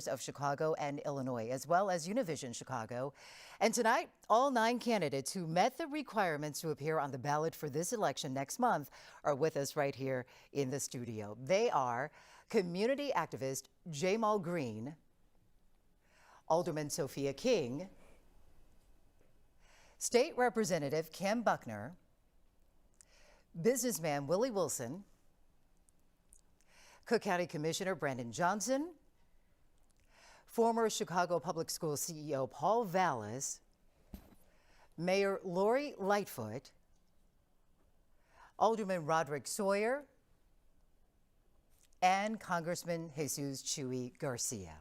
of Chicago and Illinois, as well as Univision Chicago. And tonight, all 9 candidates who met the requirements to appear on the ballot for this election next month are with us right here in the studio. They are community activist Jamal Green, Alderman Sophia King, State Representative Kim Buckner, businessman Willie Wilson, Cook County Commissioner Brandon Johnson, former Chicago Public Schools CEO Paul Vallis, Mayor Lori Lightfoot, Alderman Roderick Sawyer, and Congressman Jesus Chuy Garcia.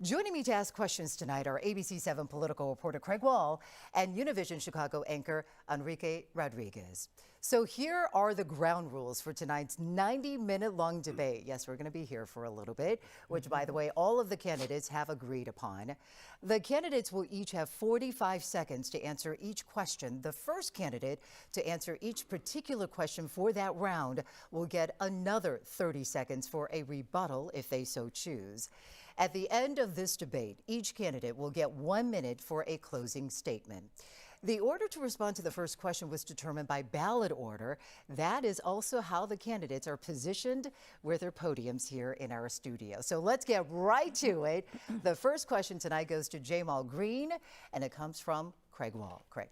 Joining me to ask questions tonight are ABC 7 political reporter Craig Wall and Univision Chicago anchor Enrique Rodriguez. So here are the ground rules for tonight's 90-minute long debate. Yes, we're going to be here for a little bit, which, by the way, all of the candidates have agreed upon. The candidates will each have 45 seconds to answer each question. The first candidate to answer each particular question for that round will get another 30 seconds for a rebuttal if they so choose. At the end of this debate, each candidate will get 1 minute for a closing statement. The order to respond to the first question was determined by ballot order. That is also how the candidates are positioned with their podiums here in our studio. So let's get right to it. The first question tonight goes to Jamal Green, and it comes from Craig Wall. Craig.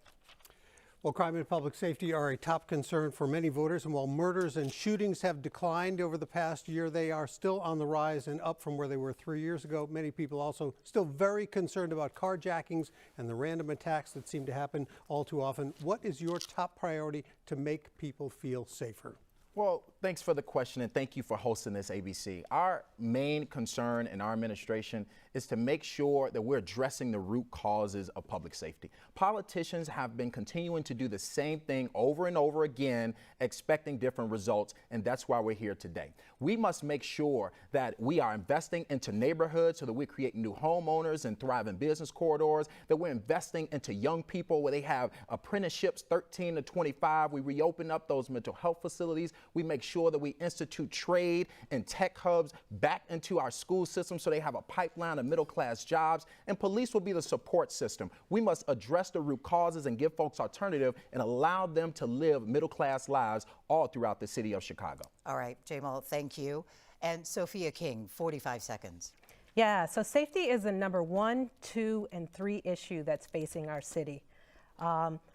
Well, crime and public safety are a top concern for many voters, and while murders and shootings have declined over the past year, they are still on the rise and up from where they were 3 years ago. Many people also still very concerned about carjackings and the random attacks that seem to happen all too often. What is your top priority to make people feel safer? Well, thanks for the question, and thank you for hosting this, ABC. Our main concern in our administration is to make sure that we're addressing the root causes of public safety. Politicians have been continuing to do the same thing over and over again, expecting different results, and that's why we're here today. We must make sure that we are investing into neighborhoods so that we're creating new homeowners and thriving business corridors, that we're investing into young people where they have apprenticeships 13 to 25. We reopen up those mental health facilities. We make sure that we institute trade and tech hubs back into our school system so they have a pipeline of middle-class jobs, and police will be the support system. We must address the root causes and give folks alternative and allow them to live middle-class lives all throughout the city of Chicago. All right, Jamal, thank you. And Sophia King, 45 seconds. Yeah, so safety is the number 1, 2, and 3 issue that's facing our city.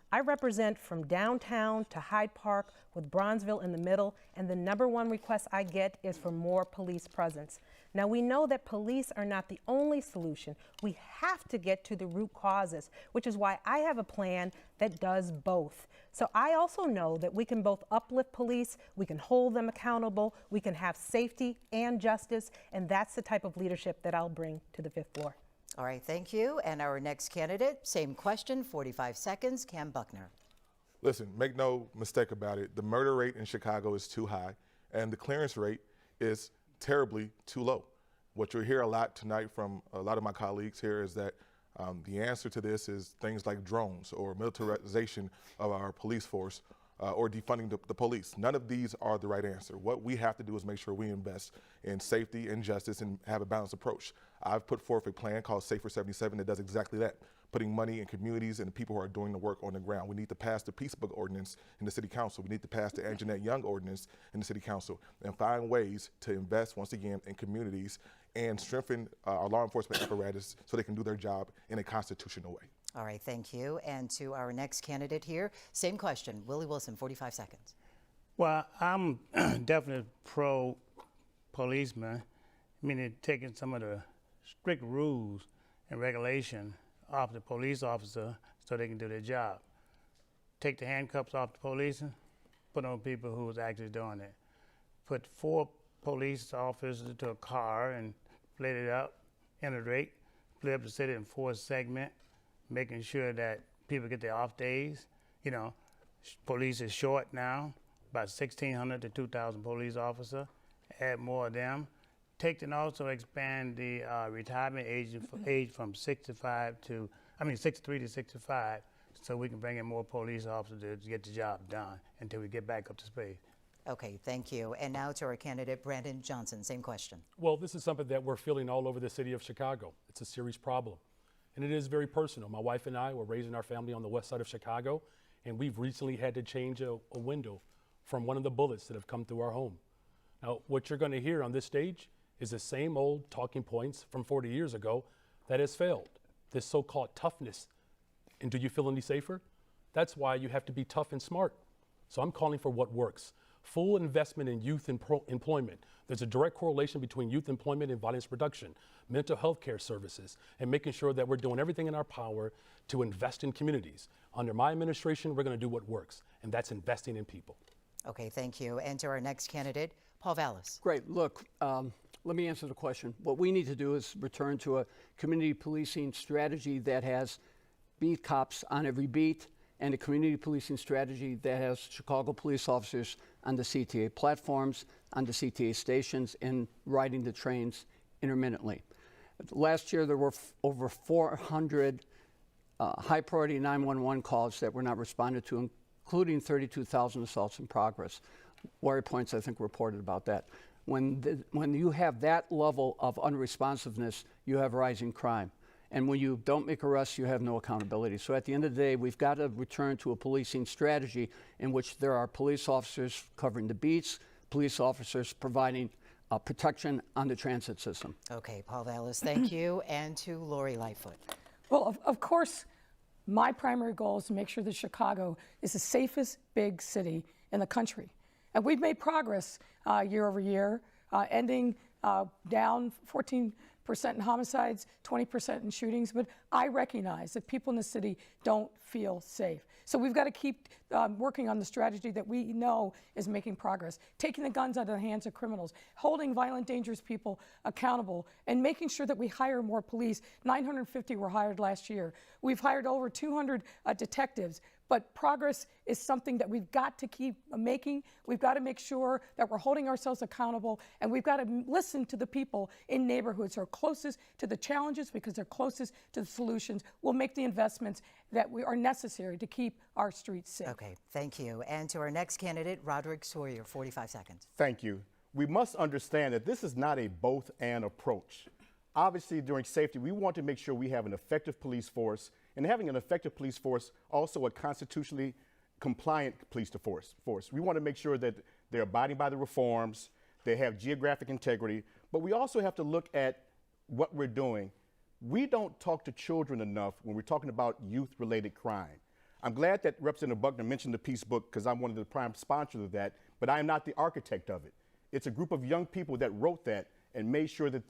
I represent from downtown to Hyde Park with Bronzeville in the middle, and the number 1 request I get is for more police presence. Now, we know that police are not the only solution. We have to get to the root causes, which is why I have a plan that does both. So I also know that we can both uplift police, we can hold them accountable, we can have safety and justice, and that's the type of leadership that I'll bring to the 5th floor. All right, thank you. And our next candidate, same question, 45 seconds, Cam Buckner. Listen, make no mistake about it. The murder rate in Chicago is too high, and the clearance rate is terribly too low. What you'll hear a lot tonight from a lot of my colleagues here is that the answer to this is things like drones or militarization of our police force or defunding the police. None of these are the right answer. What we have to do is make sure we invest in safety and justice and have a balanced approach. I've put forth a plan called Safer 77 that does exactly that, putting money in communities and the people who are doing the work on the ground. We need to pass the Peace Book Ordinance in the City Council. We need to pass the Anjanette Young Ordinance in the City Council and find ways to invest, once again, in communities and strengthen our law enforcement apparatus so they can do their job in a constitutional way. All right, thank you. And to our next candidate here, same question, Willie Wilson, 45 seconds. Well, I'm definitely pro-policeman, meaning taking some of the strict rules and regulation off the police officer so they can do their job. Take the handcuffs off the police, put on people who's actually doing it. Put 4 police officers into a car and split it up, integrate, split up the city in 4 segments, making sure that people get their off days. You know, police is short now, about 1,600 to 2,000 police officers. Add more of them. Take and also expand the retirement age from 63 to 65, so we can bring in more police officers to get the job done until we get back up to speed. Okay, thank you. And now to our candidate, Brandon Johnson. Same question. Well, this is something that we're feeling all over the city of Chicago. It's a serious problem, and it is very personal. My wife and I were raising our family on the west side of Chicago, and we've recently had to change a window from one of the bullets that have come through our home. Now, what you're going to hear on this stage is the same old talking points from 40 years ago that has failed, this so-called toughness. And do you feel any safer? That's why you have to be tough and smart. So I'm calling for what works. Full investment in youth employment. There's a direct correlation between youth employment and violence reduction, mental health care services, and making sure that we're doing everything in our power to invest in communities. Under my administration, we're going to do what works, and that's investing in people. Okay, thank you. And to our next candidate, Paul Vallis. Great. Look, let me answer the question. What we need to do is return to a community policing strategy that has beat cops on every beat, and a community policing strategy that has Chicago police officers on the CTA platforms, on the CTA stations, and riding the trains intermittently. Last year, there were over 400 high-priority 911 calls that were not responded to, including 32,000 assaults in progress. Warrior Points, I think, reported about that. When you have that level of unresponsiveness, you have rising crime. And when you don't make arrests, you have no accountability. So at the end of the day, we've got to return to a policing strategy in which there are police officers covering the beats, police officers providing protection on the transit system. Okay, Paul Vallis, thank you. And to Lori Lightfoot. Well, of course, my primary goal is to make sure that Chicago is the safest big city in the country. And we've made progress year over year, ending down 14% in homicides, 20% in shootings, but I recognize that people in the city don't feel safe. So we've got to keep working on the strategy that we know is making progress, taking the guns out of the hands of criminals, holding violent, dangerous people accountable, and making sure that we hire more police. 950 were hired last year. We've hired over 200 detectives. But progress is something that we've got to keep making. We've got to make sure that we're holding ourselves accountable, and we've got to listen to the people in neighborhoods who are closest to the challenges because they're closest to the solutions. We'll make the investments that are necessary to keep our streets safe. Okay, thank you. And to our next candidate, Roderick Sawyer, 45 seconds. Thank you. We must understand that this is not a both-and approach. Obviously, during safety, we want to make sure we have an effective police force, and having an effective police force, also a constitutionally compliant police force. We want to make sure that they're abiding by the reforms, they have geographic integrity, but we also have to look at what we're doing. We don't talk to children enough when we're talking about youth-related crime. I'm glad that Representative Buckner mentioned the Peace Book because I'm one of the prime sponsors of that, but I am not the architect of it. It's a group of young people that wrote that and made sure that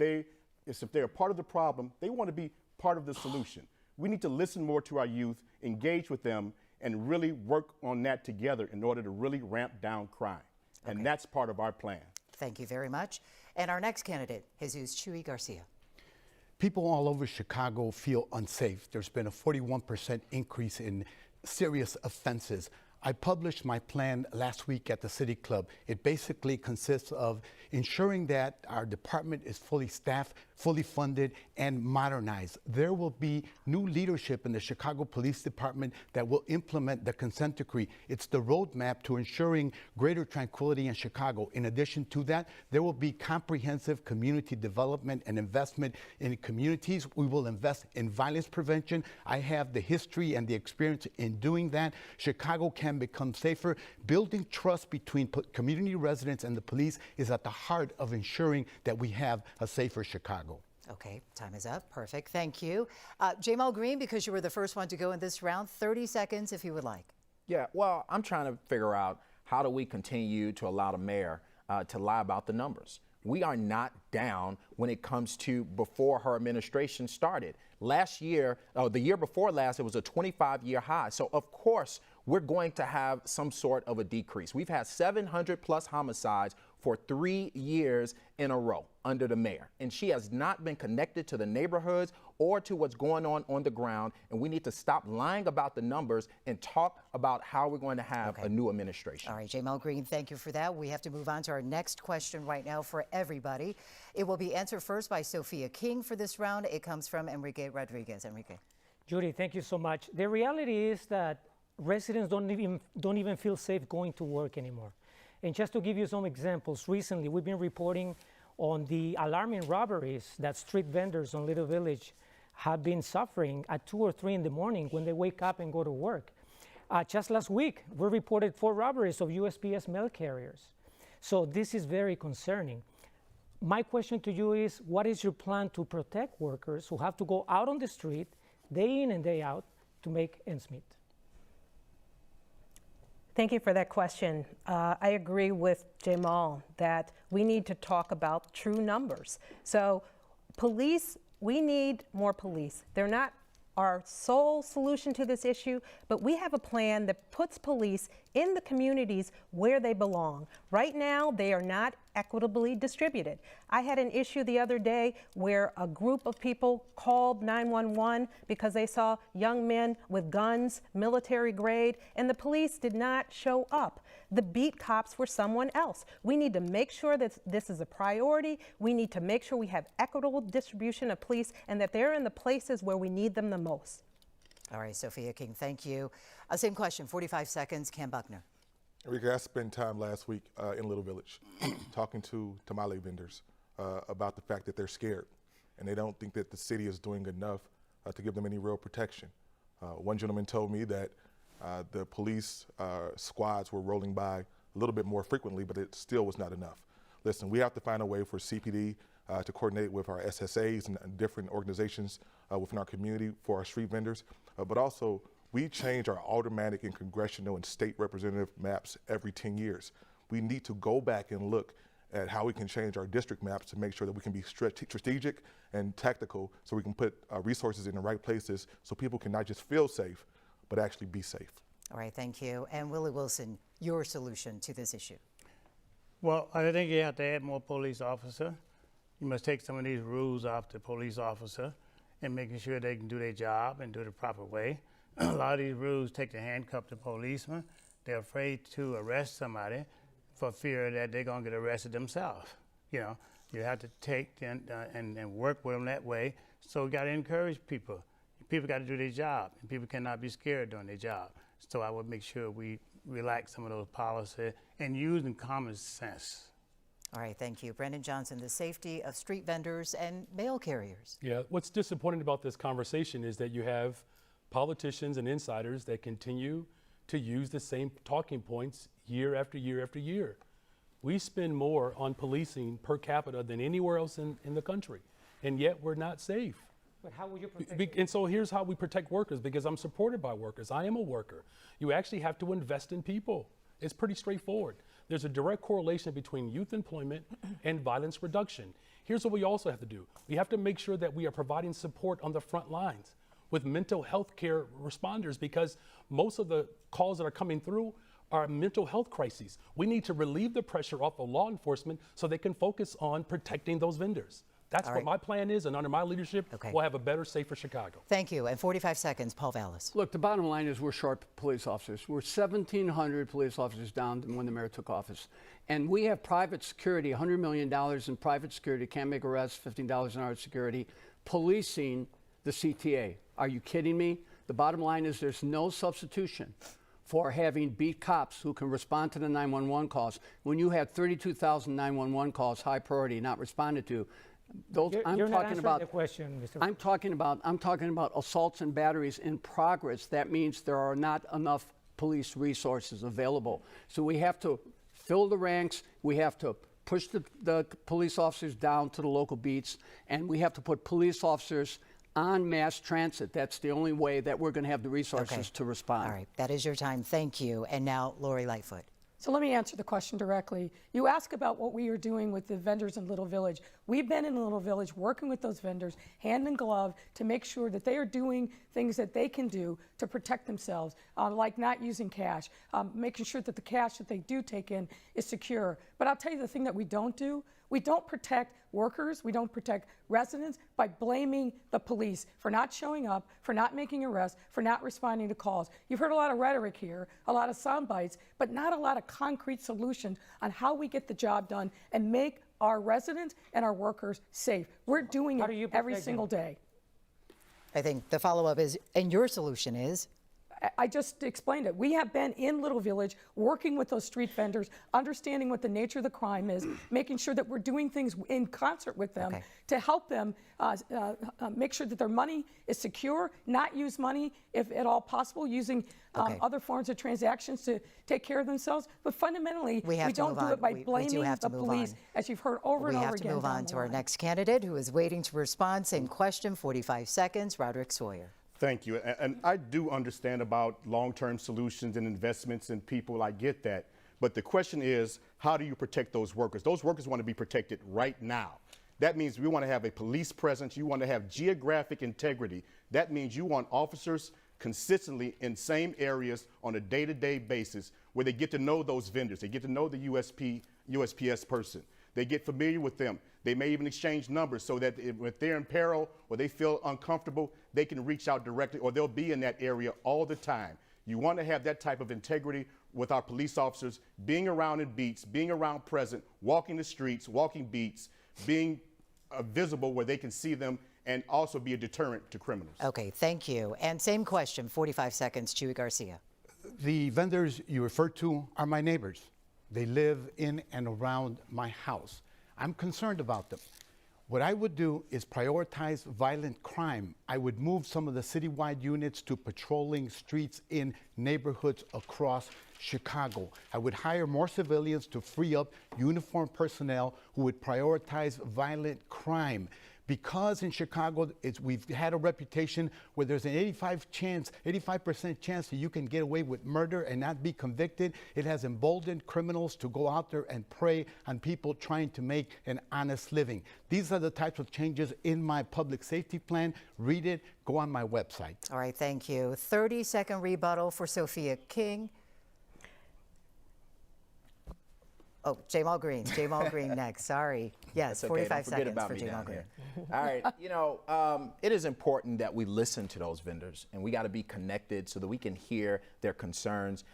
if they're a part of the problem, they want to be part of the solution. We need to listen more to our youth, engage with them, and really work on that together in order to really ramp down crime. And that's part of our plan. Thank you very much. And our next candidate, Jesus Chuy Garcia. People all over Chicago feel unsafe. There's been a 41% increase in serious offenses. I published my plan last week at the City Club. It basically consists of ensuring that our department is fully staffed, fully funded, and modernized. There will be new leadership in the Chicago Police Department that will implement the consent decree. It's the roadmap to ensuring greater tranquility in Chicago. In addition to that, there will be comprehensive community development and investment in communities. We will invest in violence prevention. I have the history and the experience in doing that. Chicago can become safer. Building trust between community residents and the police is at the heart of ensuring that we have a safer Chicago. Okay, time is up. Perfect. Thank you. Jamal Green, because you were the first one to go in this round, 30 seconds if you would like. Yeah, well, I'm trying to figure out how do we continue to allow the mayor to lie about the numbers. We are not down when it comes to before her administration started. Last year, the year before last, it was a 25-year high. So, of course, we're going to have some sort of a decrease. We've had 700 plus homicides for 3 years in a row under the mayor. And she has not been connected to the neighborhoods or to what's going on the ground. And we need to stop lying about the numbers and talk about how we're going to have a new administration. All right, Jamal Green, thank you for that. We have to move on to our next question right now for everybody. It will be answered first by Sophia King for this round. It comes from Enrique Rodriguez. Enrique. Judy, thank you so much. The reality is that residents don't even feel safe going to work anymore. And just to give you some examples, recently we've been reporting on the alarming robberies that street vendors on Little Village have been suffering at 2 or 3 in the morning when they wake up and go to work. Just last week, we reported 4 robberies of USPS mail carriers. So this is very concerning. My question to you is, what is your plan to protect workers who have to go out on the street day in and day out to make ends meet? Thank you for that question. I agree with Jamal that we need to talk about true numbers. So police, we need more police. They're not our sole solution to this issue, but we have a plan that puts police in the communities where they belong. Right now, they are not equitably distributed. I had an issue the other day where a group of people called 911 because they saw young men with guns, military grade, and the police did not show up. The beat cops were someone else. We need to make sure that this is a priority. We need to make sure we have equitable distribution of police and that they're in the places where we need them the most. All right, Sophia King, thank you. Same question, 45 seconds, Cam Buckner. Enrique, I spent time last week in Little Village talking to tamale vendors about the fact that they're scared and they don't think that the city is doing enough to give them any real protection. One gentleman told me that the police squads were rolling by a little bit more frequently, but it still was not enough. Listen, we have to find a way for CPD to coordinate with our SSAs and different organizations within our community for our street vendors, but also we change our aldermanic and congressional and state representative maps every 10 years. We need to go back and look at how we can change our district maps to make sure that we can be strategic and tactical so we can put resources in the right places so people can not just feel safe, but actually be safe. All right, thank you. And Willie Wilson, your solution to this issue? Well, I think you have to add more police officers. You must take some of these rules off the police officer and making sure they can do their job and do it the proper way. A lot of these rules take the handcuff to policemen. They're afraid to arrest somebody for fear that they're going to get arrested themselves. You know, you have to take and work with them that way. So we got to encourage people. People got to do their job, and people cannot be scared doing their job. So I would make sure we relax some of those policies and using common sense. All right, thank you. Brandon Johnson, the safety of street vendors and mail carriers. Yeah, what's disappointing about this conversation is that you have politicians and insiders that continue to use the same talking points year after year after year. We spend more on policing per capita than anywhere else in the country, and yet we're not safe. But how will you protect And so here's how we protect workers, because I'm supported by workers. I am a worker. You actually have to invest in people. It's pretty straightforward. There's a direct correlation between youth employment and violence reduction. Here's what we also have to do. We have to make sure that we are providing support on the front lines with mental health care responders, because most of the calls that are coming through are mental health crises. We need to relieve the pressure off of law enforcement so they can focus on protecting those vendors. That's what my plan is, and under my leadership, we'll have a better, safer Chicago. Thank you. And 45 seconds, Paul Vallis. Look, the bottom line is we're short police officers. We're 1,700 police officers down when the mayor took office. And we have private security, $100 million in private security, can't make arrests, $15 an hour security, policing the CTA. Are you kidding me? The bottom line is there's no substitution for having beat cops who can respond to the 911 calls. When you had 32,000 911 calls, high priority, not responded to, those, You're not answering the question, Mr. I'm talking about assaults and batteries in progress. That means there are not enough police resources available. So we have to fill the ranks. We have to push the police officers down to the local beats, and we have to put police officers on mass transit. That's the only way that we're going to have the resources to respond. All right, that is your time. Thank you. And now, Lori Lightfoot. So let me answer the question directly. You ask about what we are doing with the vendors in Little Village. We've been in Little Village working with those vendors hand in glove to make sure that they are doing things that they can do to protect themselves, like not using cash, making sure that the cash that they do take in is secure. But I'll tell you the thing that we don't do. We don't protect workers, we don't protect residents by blaming the police for not showing up, for not making arrests, for not responding to calls. You've heard a lot of rhetoric here, a lot of sound bites, but not a lot of concrete solutions on how we get the job done and make our residents and our workers safe. We're doing it every single day. I think the follow-up is, and your solution is? I just explained it. We have been in Little Village working with those street vendors, understanding what the nature of the crime is, making sure that we're doing things in concert with them to help them make sure that their money is secure, not use money, if at all possible, using other forms of transactions to take care of themselves. But fundamentally, we don't do it by blaming the police, as you've heard over and over again. We have to move on to our next candidate, who is waiting to respond. Same question, 45 seconds. Roderick Sawyer. Thank you. And I do understand about long-term solutions and investments in people. I get that. But the question is, how do you protect those workers? Those workers want to be protected right now. That means we want to have a police presence. You want to have geographic integrity. That means you want officers consistently in same areas on a day-to-day basis where they get to know those vendors. They get to know the USPS person. They get familiar with them. They may even exchange numbers so that if they're in peril or they feel uncomfortable, they can reach out directly, or they'll be in that area all the time. You want to have that type of integrity with our police officers, being around in beats, being around present, walking the streets, walking beats, being visible where they can see them, and also be a deterrent to criminals. Okay, thank you. And same question, 45 seconds, Chewy Garcia. The vendors you referred to are my neighbors. They live in and around my house. I'm concerned about them. What I would do is prioritize violent crime. I would move some of the citywide units to patrolling streets in neighborhoods across Chicago. I would hire more civilians to free up uniformed personnel who would prioritize violent crime. Because in Chicago, we've had a reputation where there's an 85% chance that you can get away with murder and not be convicted. It has emboldened criminals to go out there and prey on people trying to make an honest living. These are the types of changes in my public safety plan. Read it, go on my website. All right, thank you. 30-second rebuttal for Sophia King. Oh, Jamal Green next, sorry. Yes, okay. 45 seconds for Jamal Green. All right, you know, it is important that we listen to those vendors, and we got to be connected so that we can hear their concerns.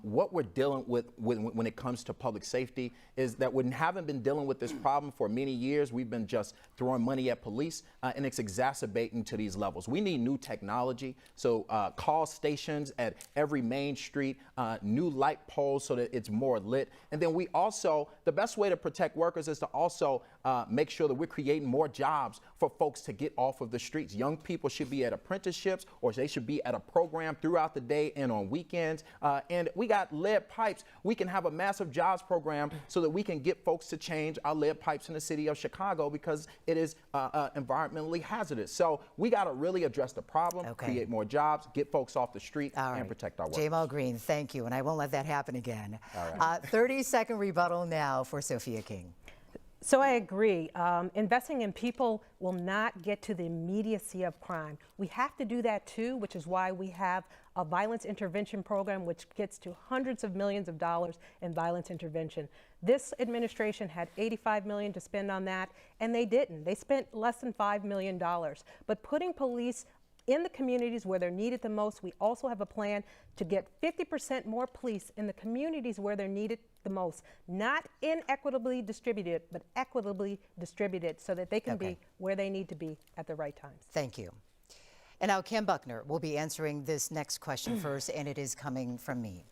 What we're dealing with when it comes to public safety is that we haven't been dealing with this problem for many years. We've been just throwing money at police, and it's exacerbating to these levels. We need new technology, so call stations at every main street, new light poles so that it's more lit, and then we also, the best way to protect workers is to also make sure that we're creating more jobs for folks to get off of the streets. Young people should be at apprenticeships, or they should be at a program throughout the day and on weekends. And we got lead pipes. We can have a massive jobs program so that we can get folks to change our lead pipes in the city of Chicago because it is environmentally hazardous. So we got to really address the problem, create more jobs, get folks off the street, and protect our workers. Jamal Green, thank you, and I won't let that happen again. All right. 30-second rebuttal now for Sophia King. So I agree. Investing in people will not get to the immediacy of crime. We have to do that too, which is why we have a violence intervention program which gets to hundreds of millions of dollars in violence intervention. This administration had $85 million to spend on that, and they didn't. They spent less than $5 million. But putting police in the communities where they're needed the most, we also have a plan to get 50% more police in the communities where they're needed the most, not inequitably distributed, but equitably distributed so that they can be where they need to be at the right times. Thank you. And now Kim Buckner will be answering this next question first, and it is coming from me.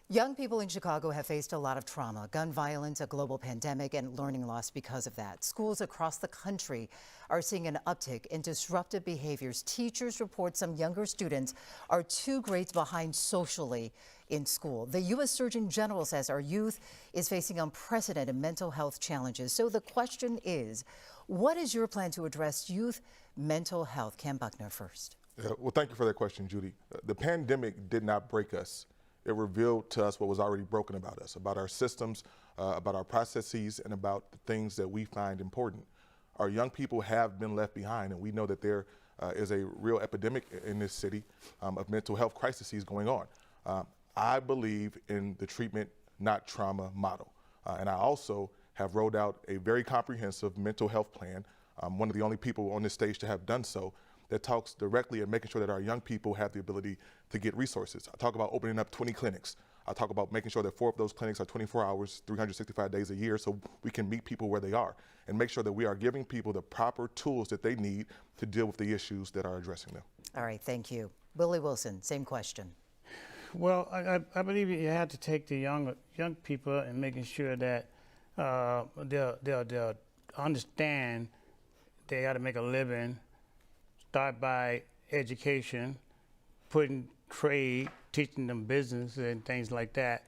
Young people in Chicago have faced a lot of trauma, gun violence, a global pandemic, and learning loss because of that. Schools across the country are seeing an uptick in disruptive behaviors. Teachers report some younger students are 2 grades behind socially in school. The U.S. Surgeon General says our youth is facing unprecedented mental health challenges. So the question is, what is your plan to address youth mental health? Kim Buckner first. Well, thank you for that question, Judy. The pandemic did not break us. It revealed to us what was already broken about us, about our systems, about our processes, and about the things that we find important. Our young people have been left behind, and we know that there is a real epidemic in this city of mental health crises going on. I believe in the treatment, not trauma model. And I also have rolled out a very comprehensive mental health plan, one of the only people on this stage to have done so, that talks directly and making sure that our young people have the ability to get resources. I talk about opening up 20 clinics. I talk about making sure that 4 of those clinics are 24 hours, 365 days a year, so we can meet people where they are and make sure that we are giving people the proper tools that they need to deal with the issues that are addressing them. All right, thank you. Willie Wilson, same question. Well, I believe you have to take the young people and making sure that they'll understand they got to make a living, start by education, putting trade, teaching them business and things like that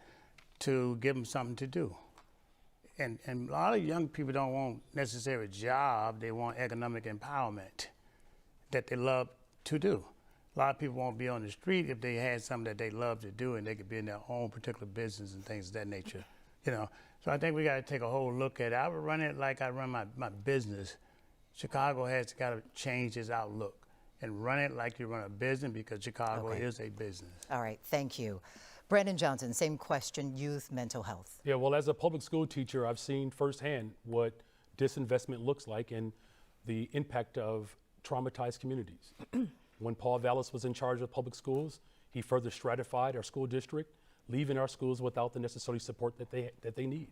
to give them something to do. And a lot of young people don't want necessarily a job, they want economic empowerment that they love to do. A lot of people won't be on the street if they had something that they love to do and they could be in their own particular business and things of that nature, you know. So I think we got to take a whole look at it. I would run it like I run my business. Chicago has got to change its outlook and run it like you run a business, because Chicago is a business. All right, thank you. Brandon Johnson, same question, youth mental health. Yeah, well, as a public school teacher, I've seen firsthand what disinvestment looks like and the impact of traumatized communities. When Paul Vallis was in charge of public schools, he further stratified our school district, leaving our schools without the necessary support that they need.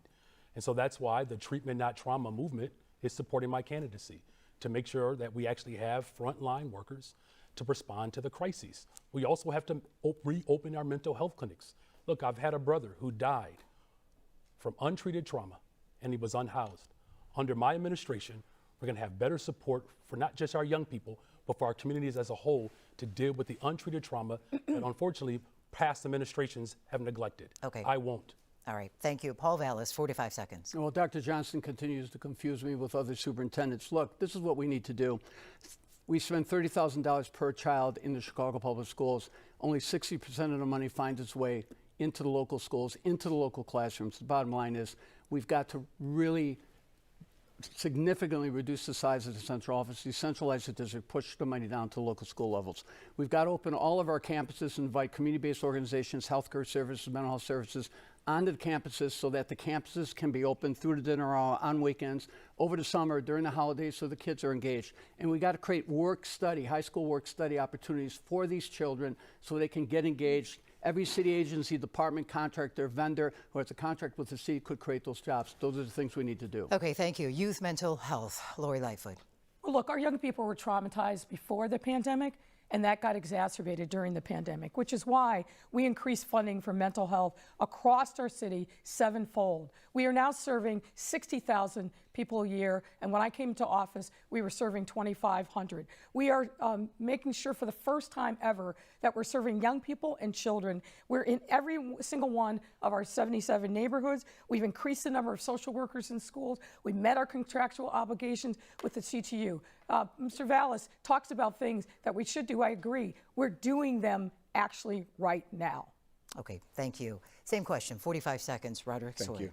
And so that's why the Treatment Not Trauma movement is supporting my candidacy, to make sure that we actually have frontline workers to respond to the crises. We also have to reopen our mental health clinics. Look, I've had a brother who died from untreated trauma, and he was unhoused. Under my administration, we're gonna have better support for not just our young people, but for our communities as a whole to deal with the untreated trauma that unfortunately past administrations have neglected. Okay. I won't. All right, thank you. Paul Vallis, 45 seconds. Well, Dr. Johnson continues to confuse me with other superintendents. Look, this is what we need to do. We spend $30,000 per child in the Chicago Public Schools. Only 60% of the money finds its way into the local schools, into the local classrooms. The bottom line is we've got to really significantly reduce the size of the central office, decentralize the district, push the money down to local school levels. We've got to open all of our campuses and invite community-based organizations, healthcare services, mental health services onto the campuses so that the campuses can be open through the dinner hour, on weekends, over the summer, during the holidays, so the kids are engaged. And we got to create work-study, high school work-study opportunities for these children so they can get engaged. Every city agency, department, contractor, vendor who has a contract with the city could create those jobs. Those are the things we need to do. Okay, thank you. Youth mental health, Lori Lightfoot. Well, look, our young people were traumatized before the pandemic, and that got exacerbated during the pandemic, which is why we increased funding for mental health across our city sevenfold. We are now serving 60,000 people a year, and when I came to office, we were serving 2,500. We are making sure for the first time ever that we're serving young people and children. We're in every single one of our 77 neighborhoods. We've increased the number of social workers in schools. We met our contractual obligations with the CTU. Mr. Vallis talks about things that we should do. I agree. We're doing them actually right now. Okay, thank you. Same question, 45 seconds, Roderick Sawyer. Thank you.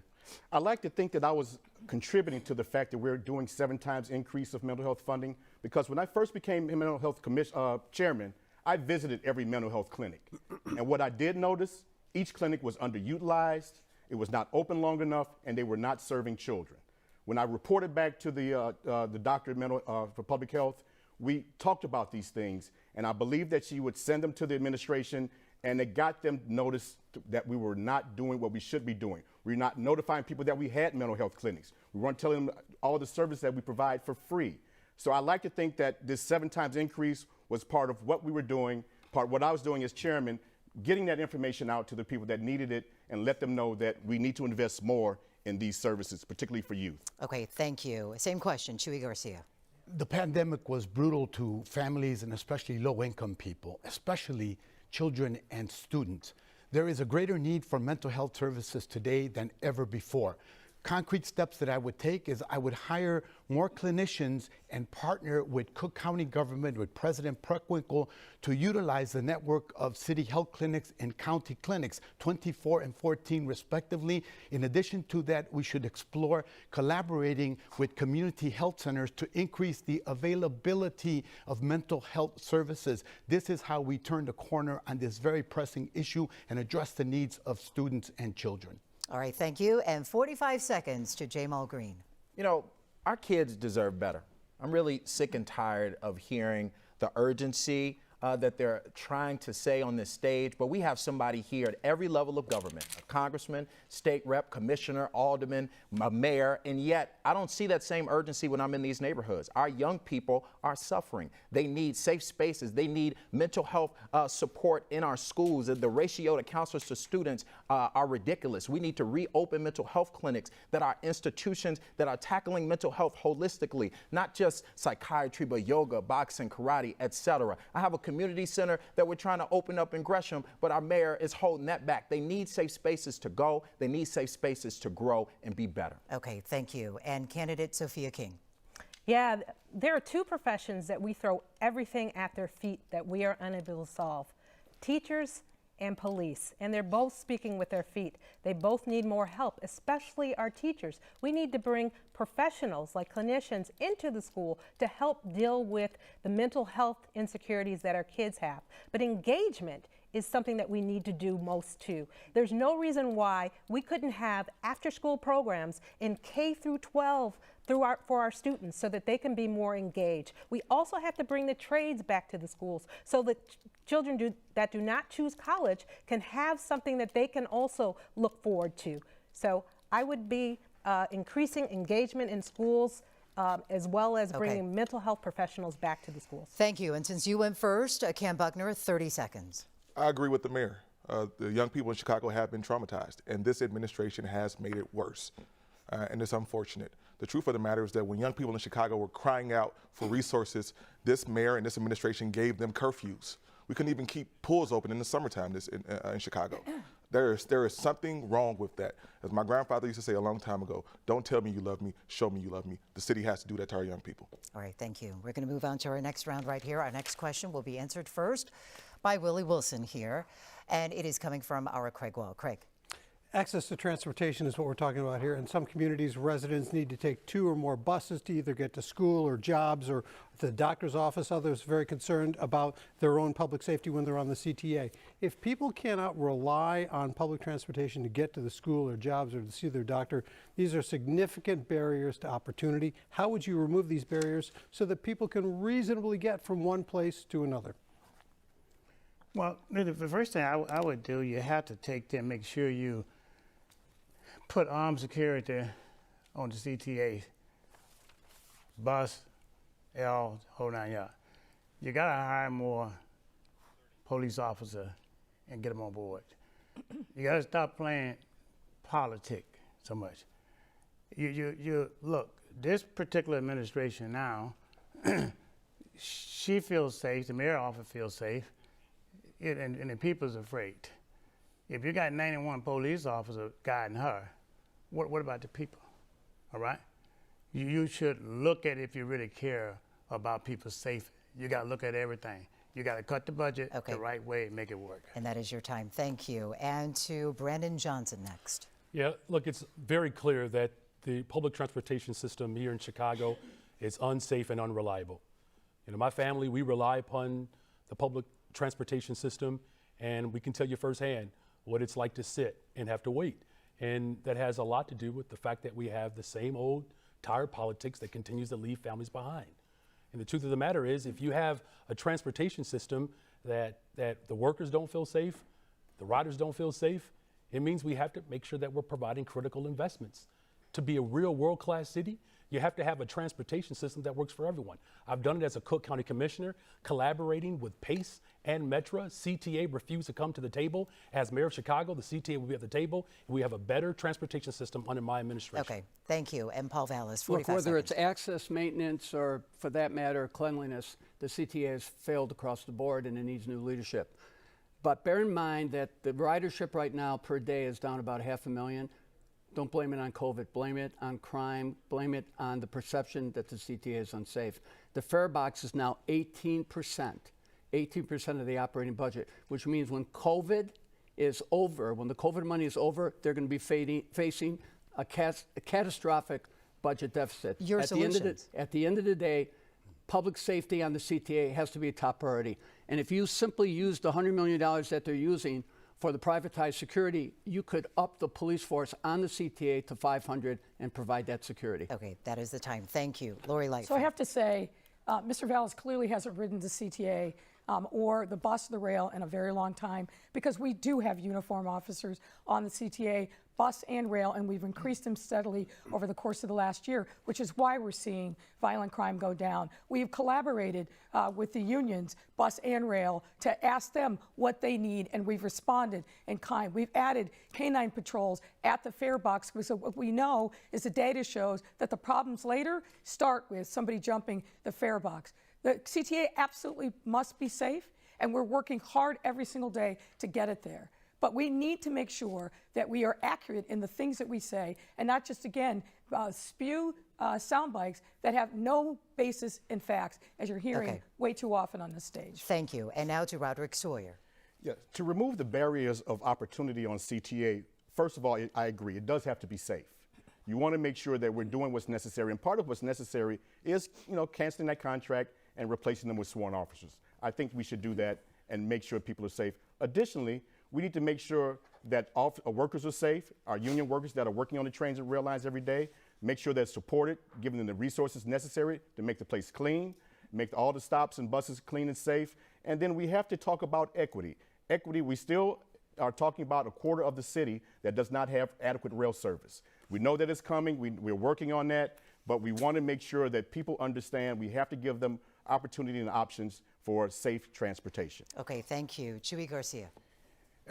I like to think that I was contributing to the fact that we're doing 7 times increase of mental health funding, because when I first became mental health chairman, I visited every mental health clinic. And what I did notice, each clinic was underutilized, it was not open long enough, and they were not serving children. When I reported back to the doctor for public health, we talked about these things, and I believe that she would send them to the administration, and it got them notice that we were not doing what we should be doing. We're not notifying people that we had mental health clinics. We weren't telling them all the services that we provide for free. So I like to think that this 7 times increase was part of what we were doing, part of what I was doing as chairman, getting that information out to the people that needed it and let them know that we need to invest more in these services, particularly for youth. Okay, thank you. Same question, Chuy Garcia. The pandemic was brutal to families and especially low-income people, especially children and students. There is a greater need for mental health services today than ever before. Concrete steps that I would take is I would hire more clinicians and partner with Cook County government, with President Preckwinkle, to utilize the network of city health clinics and county clinics, 24 and 14 respectively. In addition to that, we should explore collaborating with community health centers to increase the availability of mental health services. This is how we turn the corner on this very pressing issue and address the needs of students and children. All right, thank you. And 45 seconds to Jamal Green. You know, our kids deserve better. I'm really sick and tired of hearing the urgency that they're trying to say on this stage, but we have somebody here at every level of government, a congressman, state rep, commissioner, alderman, a mayor, and yet I don't see that same urgency when I'm in these neighborhoods. Our young people are suffering. They need safe spaces. They need mental health support in our schools. The ratio to counselors to students are ridiculous. We need to reopen mental health clinics, that are institutions that are tackling mental health holistically, not just psychiatry, but yoga, boxing, karate, etc. I have a community center that we're trying to open up in Gresham, but our mayor is holding that back. They need safe spaces to go. They need safe spaces to grow and be better. Okay, thank you. And candidate Sophia King. Yeah, there are two professions that we throw everything at their feet that we are unable to solve: teachers and police, and they're both speaking with their feet. They both need more help, especially our teachers. We need to bring professionals like clinicians into the school to help deal with the mental health insecurities that our kids have. But engagement is something that we need to do most too. There's no reason why we couldn't have after-school programs in K through 12 for our students so that they can be more engaged. We also have to bring the trades back to the schools so that children that do not choose college can have something that they can also look forward to. So I would be increasing engagement in schools as well as bringing mental health professionals back to the schools. Thank you. And since you went first, Cam Buckner, 30 seconds. I agree with the mayor. The young people in Chicago have been traumatized, and this administration has made it worse. And it's unfortunate. The truth of the matter is that when young people in Chicago were crying out for resources, this mayor and this administration gave them curfews. We couldn't even keep pools open in the summertime in Chicago. There is something wrong with that. As my grandfather used to say a long time ago, don't tell me you love me, show me you love me. The city has to do that to our young people. All right, thank you. We're going to move on to our next round right here. Our next question will be answered first by Willie Wilson here, and it is coming from our Craig Wall. Craig. Access to transportation is what we're talking about here. In some communities, residents need to take 2 or more buses to either get to school or jobs or to the doctor's office. Others very concerned about their own public safety when they're on the CTA. If people cannot rely on public transportation to get to the school or jobs or to see their doctor, these are significant barriers to opportunity. How would you remove these barriers so that people can reasonably get from one place to another? Well, the first thing I would do, you have to make sure you put armed security on the CTA, bus, L, whole 9 yards. You gotta hire more police officers and get them on board. You gotta stop playing politics so much. You look, this particular administration now, she feels safe, the mayor office feels safe, and the people's afraid. If you got 91 police officers guiding her, what about the people, all right? You should look at if you really care about people's safety. You got to look at everything. You got to cut the budget the right way and make it work. And that is your time. Thank you. And to Brandon Johnson next. Yeah, look, it's very clear that the public transportation system here in Chicago is unsafe and unreliable. You know, my family, we rely upon the public transportation system, and we can tell you firsthand what it's like to sit and have to wait. And that has a lot to do with the fact that we have the same old tired politics that continues to leave families behind. And the truth of the matter is, if you have a transportation system that the workers don't feel safe, the riders don't feel safe, it means we have to make sure that we're providing critical investments. To be a real world-class city, you have to have a transportation system that works for everyone. I've done it as a Cook County Commissioner, collaborating with PACE and Metra. CTA refused to come to the table. As Mayor of Chicago, the CTA will be at the table, and we have a better transportation system under my administration. Okay, thank you. And Paul Vallis, 45 Look, whether seconds. it's access, maintenance, or for that matter, cleanliness, the CTA has failed across the board and it needs new leadership. But bear in mind that the ridership right now per day is down about 500,000. Don't blame it on COVID, blame it on crime, blame it on the perception that the CTA is unsafe. The fare box is now 18% of the operating budget, which means when COVID is over, when the COVID money is over, they're going to be facing a catastrophic budget deficit. Your solutions. At the end of the day, public safety on the CTA has to be a top priority. And if you simply use the $100 million that they're using for the privatized security, you could up the police force on the CTA to 500 and provide that security. Okay, that is the time. Thank you. Lori Lightfoot. So I have to say, Mr. Vallis clearly hasn't ridden the CTA or the bus or the rail in a very long time, because we do have uniformed officers on the CTA, bus and rail, and we've increased them steadily over the course of the last year, which is why we're seeing violent crime go down. We've collaborated with the unions, bus and rail, to ask them what they need, and we've responded in kind. We've added canine patrols at the fare box, because what we know is the data shows that the problems later start with somebody jumping the fare box. The CTA absolutely must be safe, and we're working hard every single day to get it there. But we need to make sure that we are accurate in the things that we say, and not just, again, spew sound bites that have no basis in facts, as you're hearing way too often on this stage. Thank you. And now to Roderick Sawyer. Yeah, to remove the barriers of opportunity on CTA, first of all, I agree, it does have to be safe. You want to make sure that we're doing what's necessary, and part of what's necessary is, canceling that contract and replacing them with sworn officers. I think we should do that and make sure people are safe. Additionally, we need to make sure that all workers are safe, our union workers that are working on the trains and rail lines every day, make sure they're supported, giving them the resources necessary to make the place clean, make all the stops and buses clean and safe. And then we have to talk about equity. Equity, we still are talking about a quarter of the city that does not have adequate rail service. We know that it's coming, we're working on that, but we want to make sure that people understand we have to give them opportunity and options for safe transportation. Okay, thank you. Chuy Garcia.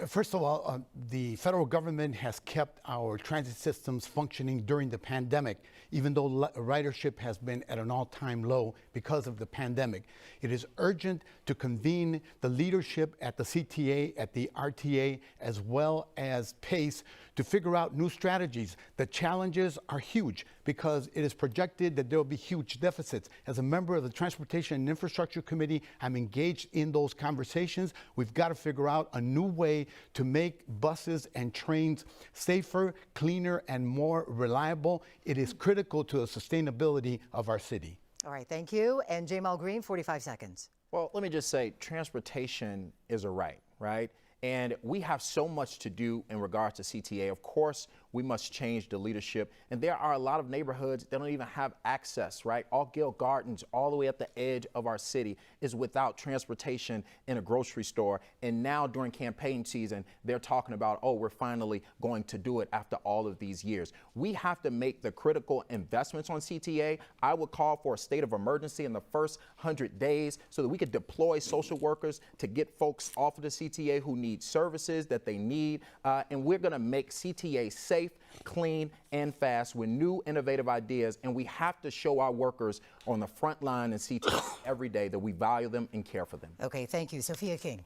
First of all, the federal government has kept our transit systems functioning during the pandemic, even though ridership has been at an all-time low because of the pandemic. It is urgent to convene the leadership at the CTA, at the RTA, as well as PACE to figure out new strategies. The challenges are huge because it is projected that there will be huge deficits. As a member of the Transportation and Infrastructure Committee, I'm engaged in those conversations. We've got to figure out a new way to make buses and trains safer, cleaner, and more reliable. It is critical to the sustainability of our city. All right, thank you. And Jamal Green, 45 seconds. Well, let me just say, transportation is a right, right? And we have so much to do in regards to CTA. Of course, we must change the leadership. And there are a lot of neighborhoods that don't even have access, right? Gill Gardens, all the way at the edge of our city, is without transportation in a grocery store. And now during campaign season, they're talking about, oh, we're finally going to do it after all of these years. We have to make the critical investments on CTA. I would call for a state of emergency in the first 100 days so that we could deploy social workers to get folks off of the CTA who need services that they need. And we're going to make CTA safe, clean, and fast with new innovative ideas. And we have to show our workers on the front line in CTA every day that we value them and care for them. Okay, thank you. Sophia King.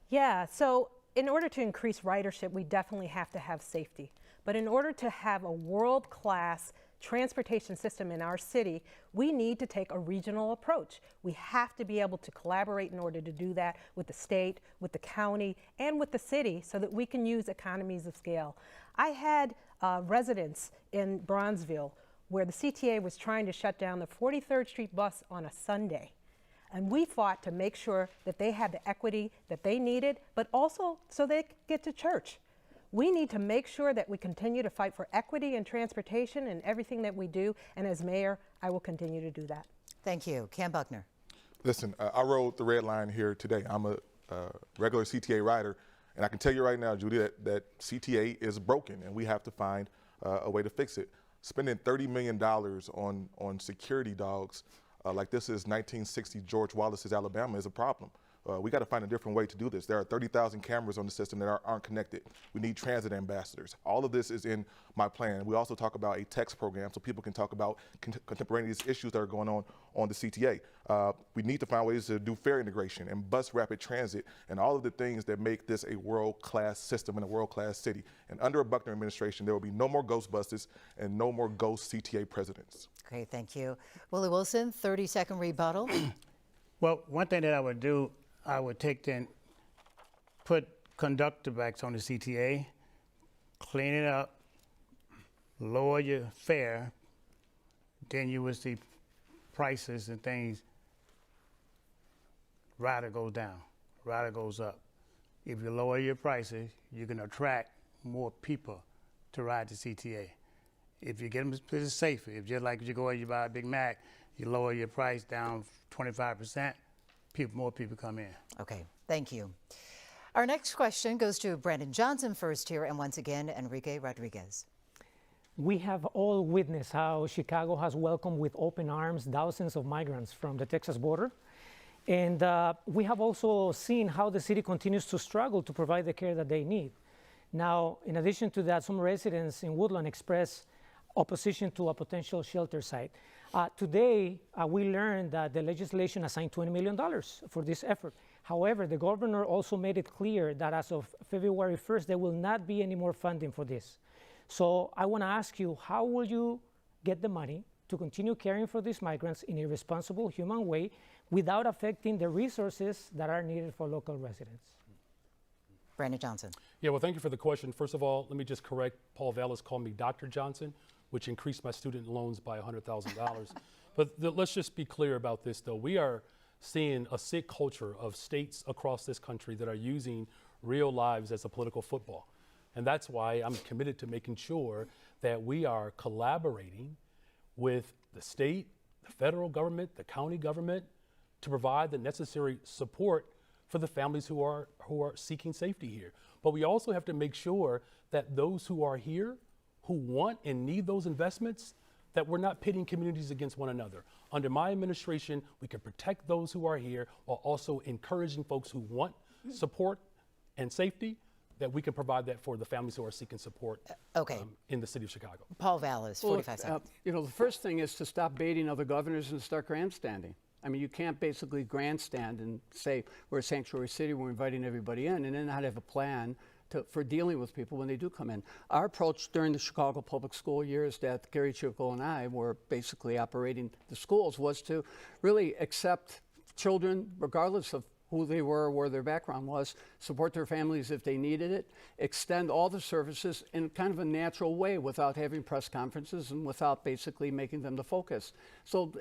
Yeah, so in order to increase ridership, we definitely have to have safety. But in order to have a world-class transportation system in our city, we need to take a regional approach. We have to be able to collaborate in order to do that with the state, with the county, and with the city so that we can use economies of scale. I had residents in Bronzeville where the CTA was trying to shut down the 43rd Street bus on a Sunday. And we fought to make sure that they had the equity that they needed, but also so they could get to church. We need to make sure that we continue to fight for equity in transportation in everything that we do. And as mayor, I will continue to do that. Thank you. Cam Buckner. Listen, I rode the red line here today. I'm a regular CTA rider. And I can tell you right now, Judy, that CTA is broken and we have to find a way to fix it. Spending $30 million on security dogs like this is 1960 George Wallace's Alabama is a problem. We got to find a different way to do this. There are 30,000 cameras on the system that aren't connected. We need transit ambassadors. All of this is in my plan. We also talk about a text program so people can talk about contemporaneous issues that are going on the CTA. We need to find ways to do fare integration and bus rapid transit and all of the things that make this a world-class system and a world-class city. And under a Buckner administration, there will be no more ghost buses and no more ghost CTA presidents. Great, thank you. Willie Wilson, 30-second rebuttal. Well, one thing that I would do, I would put conductor backs on the CTA, clean it up, lower your fare, then you will see prices and things. Rider goes down, rider goes up. If you lower your prices, you can attract more people to ride the CTA. If you get them it's safer, if just like if you go and you buy a Big Mac, you lower your price down 25%, more people come in. Okay, thank you. Our next question goes to Brandon Johnson first here, and once again, Enrique Rodriguez. We have all witnessed how Chicago has welcomed with open arms thousands of migrants from the Texas border. And we have also seen how the city continues to struggle to provide the care that they need. Now, in addition to that, some residents in Woodland express opposition to a potential shelter site. Today, we learned that the legislation assigned $20 million for this effort. However, the governor also made it clear that as of February 1st, there will not be any more funding for this. So I want to ask you, how will you get the money to continue caring for these migrants in a responsible, human way without affecting the resources that are needed for local residents? Brandon Johnson. Yeah, well, thank you for the question. First of all, let me just correct, Paul Vallis called me Dr. Johnson, which increased my student loans by $100,000. But let's just be clear about this, though. We are seeing a sick culture of states across this country that are using real lives as a political football. And that's why I'm committed to making sure that we are collaborating with the state, the federal government, the county government, to provide the necessary support for the families who are seeking safety here. But we also have to make sure that those who are here, who want and need those investments, that we're not pitting communities against one another. Under my administration, we can protect those who are here while also encouraging folks who want support and safety, that we can provide that for the families who are seeking support in the city of Chicago. Paul Vallis, 45 seconds. You know, the first thing is to stop baiting other governors and start grandstanding. I mean, you can't basically grandstand and say we're a sanctuary city, we're inviting everybody in, and then not have a plan for dealing with people when they do come in. Our approach during the Chicago public school years that Gary Chico and I were basically operating the schools was to really accept children, regardless of who they were, where their background was, support their families if they needed it, extend all the services in kind of a natural way without having press conferences and without basically making them the focus. So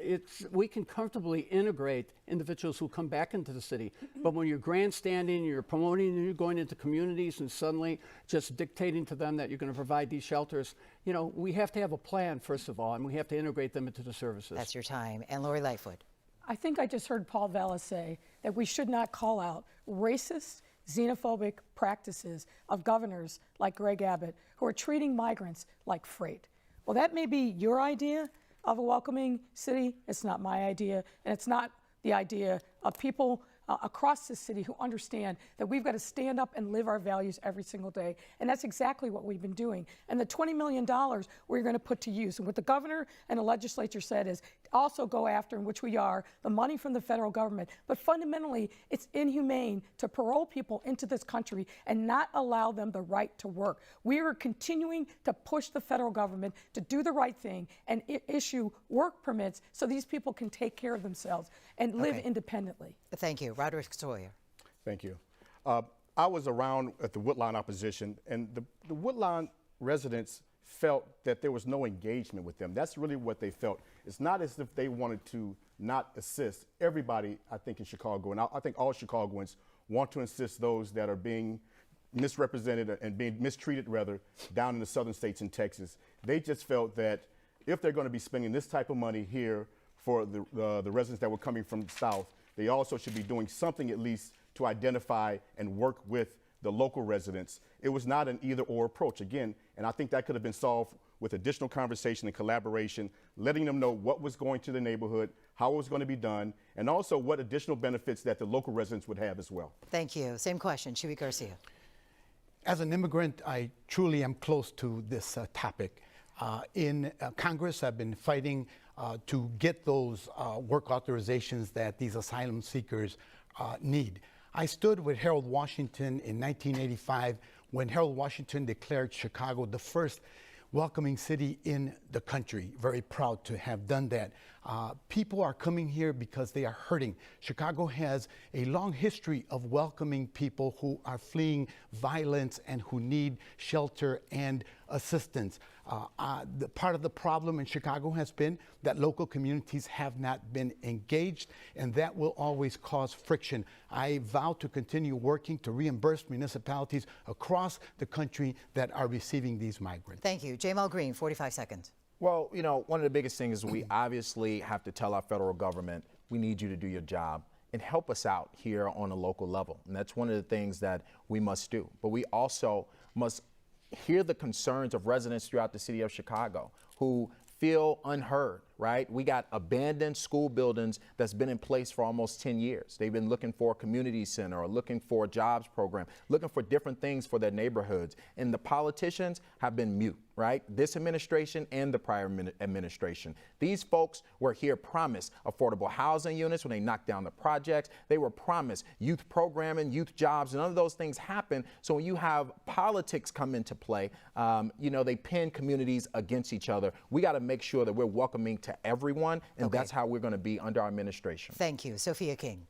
we can comfortably integrate individuals who come back into the city. But when you're grandstanding, you're promoting, and you're going into communities and suddenly just dictating to them that you're going to provide these shelters, you know, we have to have a plan, first of all, and we have to integrate them into the services. That's your time. And Lori Lightfoot. I think I just heard Paul Vallis say that we should not call out racist, xenophobic practices of governors like Greg Abbott who are treating migrants like freight. Well, that may be your idea of a welcoming city. It's not my idea, and it's not the idea of people across the city who understand that we've got to stand up and live our values every single day. And that's exactly what we've been doing. And the $20 million we're going to put to use. And what the governor and the legislature said is also go after, in which we are, the money from the federal government. But fundamentally, it's inhumane to parole people into this country and not allow them the right to work. We are continuing to push the federal government to do the right thing and issue work permits so these people can take care of themselves and live independently. Thank you. Roderick Sawyer. Thank you. I was around at the Woodlawn opposition, and the Woodlawn residents felt that there was no engagement with them. That's really what they felt. It's not as if they wanted to not assist. Everybody, I think, in Chicago, and I think all Chicagoans want to assist those that are being misrepresented and being mistreated, rather, down in the southern states in Texas. They just felt that if they're going to be spending this type of money here for the residents that were coming from the south, they also should be doing something at least to identify and work with the local residents. It was not an either-or approach, again, and I think that could have been solved with additional conversation and collaboration, letting them know what was going to the neighborhood, how it was going to be done, and also what additional benefits that the local residents would have as well. Thank you. Same question, Chewy Garcia. As an immigrant, I truly am close to this topic. In Congress, I've been fighting to get those work authorizations that these asylum seekers need. I stood with Harold Washington in 1985 when Harold Washington declared Chicago the first welcoming city in the country. Very proud to have done that. People are coming here because they are hurting. Chicago has a long history of welcoming people who are fleeing violence and who need shelter and assistance. The part of the problem in Chicago has been that local communities have not been engaged, and that will always cause friction. I vow to continue working to reimburse municipalities across the country that are receiving these migrants. Thank you. Jamal Green, 45 seconds. Well, you know, one of the biggest things is we obviously have to tell our federal government, we need you to do your job and help us out here on a local level. And that's one of the things that we must do. But we also must hear the concerns of residents throughout the city of Chicago who feel unheard, right? We got abandoned school buildings that's been in place for almost 10 years. They've been looking for a community center or looking for a jobs program, looking for different things for their neighborhoods. And the politicians have been mute, right? This administration and the prior administration. These folks were here promised affordable housing units when they knocked down the projects. They were promised youth programming, youth jobs, and none of those things happen. So when you have politics come into play, they pin communities against each other. We got to make sure that we're welcoming to everyone, and that's how we're going to be under our administration. Thank you. Sophia King.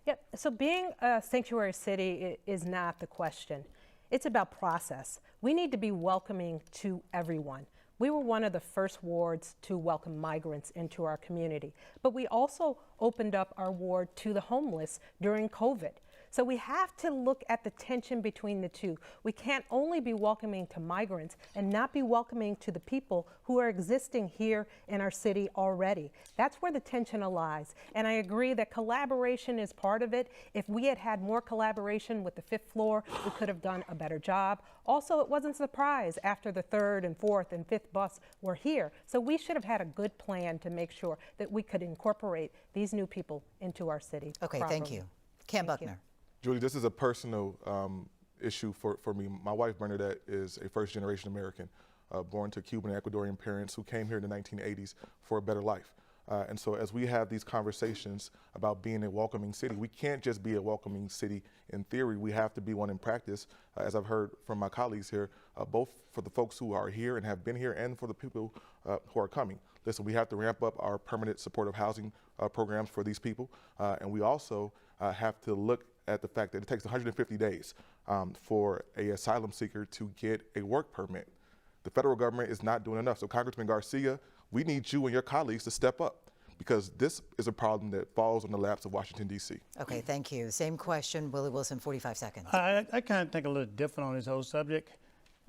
Yep. So being a sanctuary city is not the question. It's about process. We need to be welcoming to everyone. We were one of the first wards to welcome migrants into our community, but we also opened up our ward to the homeless during COVID. So we have to look at the tension between the two. We can't only be welcoming to migrants and not be welcoming to the people who are existing here in our city already. That's where the tension lies. And I agree that collaboration is part of it. If we had had more collaboration with the fifth floor, we could have done a better job. Also, it wasn't a surprise after the third and fourth and fifth bus were here. So we should have had a good plan to make sure that we could incorporate these new people into our city. Okay, properly. thank you. Cam Buckner. Julie, this is a personal issue for me. My wife, Bernadette, is a first-generation American, born to Cuban and Ecuadorian parents who came here in the 1980s for a better life. And so as we have these conversations about being a welcoming city, we can't just be a welcoming city in theory. We have to be one in practice, as I've heard from my colleagues here, both for the folks who are here and have been here and for the people who are coming. Listen, we have to ramp up our permanent supportive housing programs for these people. And we also have to look at the fact that it takes 150 days for an asylum seeker to get a work permit. The federal government is not doing enough. So Congressman Garcia, we need you and your colleagues to step up, because this is a problem that falls on the laps of Washington, D.C. Okay, thank you. Same question, Willie Wilson, 45 seconds. I kind of think a little different on this whole subject.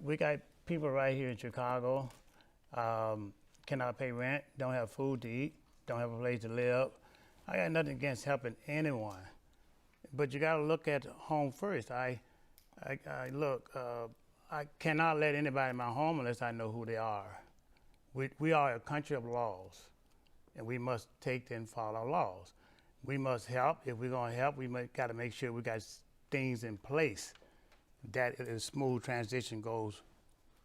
We got people right here in Chicago, cannot pay rent, don't have food to eat, don't have a place to live. I got nothing against helping anyone, but you got to look at home first. I cannot let anybody in my home unless I know who they are. We are a country of laws, and we must take and follow laws. We must help. If we're going to help, we got to make sure we got things in place that a smooth transition goes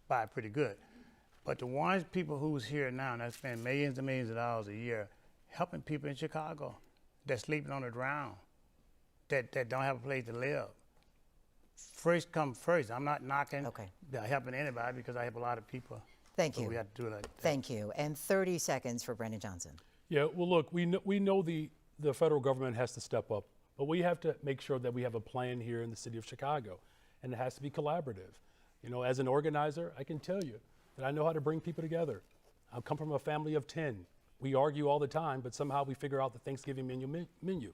by pretty good. But the ones people who's here now that spend millions and millions of dollars a year helping people in Chicago that's sleeping on the ground, that don't have a place to live. First come first. I'm not knocking helping anybody, because I help a lot of people. Thank you. We have to do it like that. Thank you. And 30 seconds for Brandon Johnson. Yeah, well, look, we know the federal government has to step up, but we have to make sure that we have a plan here in the city of Chicago, and it has to be collaborative. You know, as an organizer, I can tell you that I know how to bring people together. I come from a family of 10. We argue all the time, but somehow we figure out the Thanksgiving menu.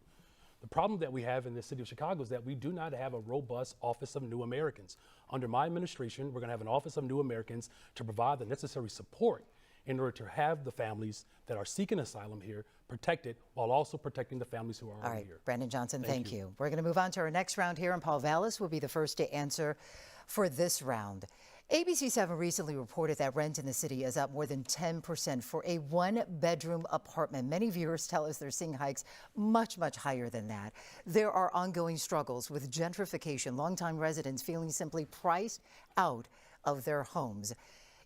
The problem that we have in the city of Chicago is that we do not have a robust Office of New Americans. Under my administration, we're going to have an Office of New Americans to provide the necessary support in order to have the families that are seeking asylum here protected, while also protecting the families who are already All right, here. Brandon Johnson, thank you. We're going to move on to our next round here, and Paul Vallis will be the first to answer for this round. ABC7 recently reported that rent in the city is up more than 10% for a one-bedroom apartment. Many viewers tell us they're seeing hikes much, much higher than that. There are ongoing struggles with gentrification, longtime residents feeling simply priced out of their homes.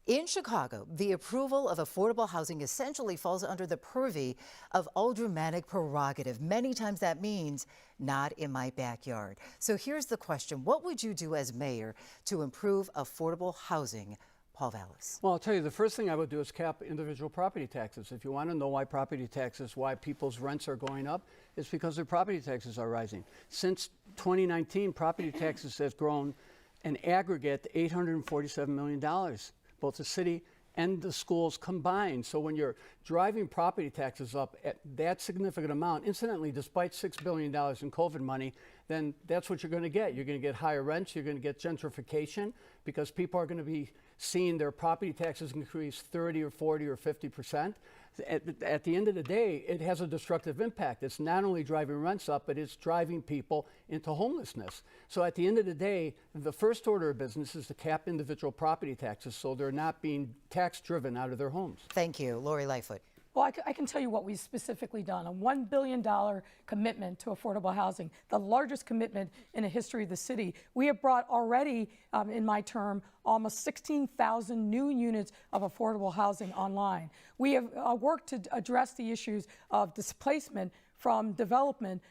In Chicago, the approval of affordable housing essentially falls under the purview of aldermanic prerogative. Many times that means not in my backyard. So here's the question. What would you do as mayor to improve affordable housing? Paul Vallis. Well, I'll tell you, the first thing I would do is cap individual property taxes. If you want to know why why people's rents are going up, it's because their property taxes are rising. Since 2019, property taxes has grown an aggregate $847 million. Both the city and the schools combined. So when you're driving property taxes up at that significant amount, incidentally, despite $6 billion in COVID money, then that's what you're going to get. You're going to get higher rents, you're going to get gentrification, because people are going to be seeing their property taxes increase 30 or 40 or 50%. At the end of the day, it has a destructive impact. It's not only driving rents up, but it's driving people into homelessness. So at the end of the day, the first order of business is to cap individual property taxes so they're not being tax driven out of their homes. Thank you. Lori Lightfoot. Well, I can tell you what we've specifically done. A $1 billion commitment to affordable housing, the largest commitment in the history of the city. We have brought already, in my term, almost 16,000 new units of affordable housing online. We have worked to address the issues of displacement from development.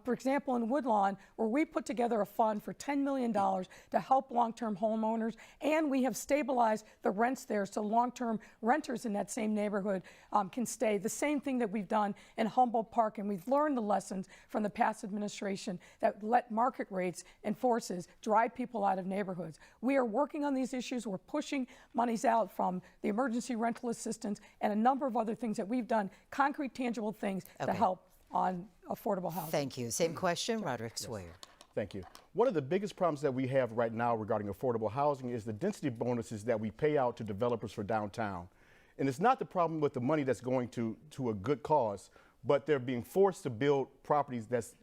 For example, in Woodlawn, where we put together a fund for $10 million to help long-term homeowners, and we have stabilized the rents there so long-term renters in that same neighborhood can stay. The same thing that we've done in Humboldt Park, and we've learned the lessons from the past administration that let market rates and forces drive people out of neighborhoods. We are working on these issues. We're pushing monies out from the emergency rental assistance and a number of other things that we've done, concrete, tangible things to help on affordable housing. Thank you. Same question, Roderick Sawyer. Thank you. One of the biggest problems that we have right now regarding affordable housing is the density bonuses that we pay out to developers for downtown. And it's not the problem with the money that's going to a good cause, but they're being forced to build properties that's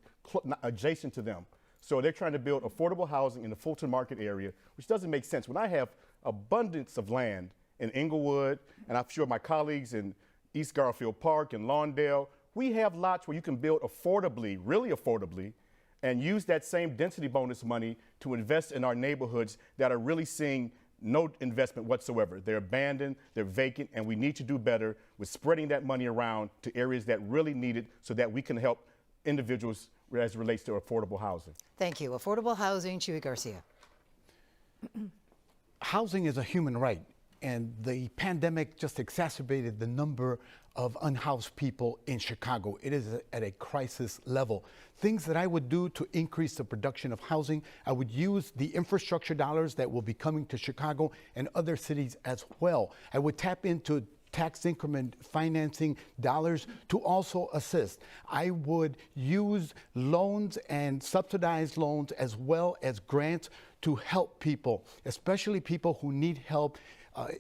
adjacent to them. So they're trying to build affordable housing in the Fulton Market area, which doesn't make sense. When I have abundance of land in Inglewood, and I'm sure my colleagues in East Garfield Park and Lawndale, we have lots where you can build affordably, really affordably, and use that same density bonus money to invest in our neighborhoods that are really seeing no investment whatsoever. They're abandoned, they're vacant, and we need to do better with spreading that money around to areas that really need it so that we can help individuals as it relates to affordable housing. Thank you. Affordable housing, Chuy Garcia. Housing is a human right, and the pandemic just exacerbated the number of unhoused people in Chicago. It is at a crisis level. Things that I would do to increase the production of housing, I would use the infrastructure dollars that will be coming to Chicago and other cities as well. I would tap into tax increment financing dollars to also assist. I would use loans and subsidized loans as well as grants to help people, especially people who need help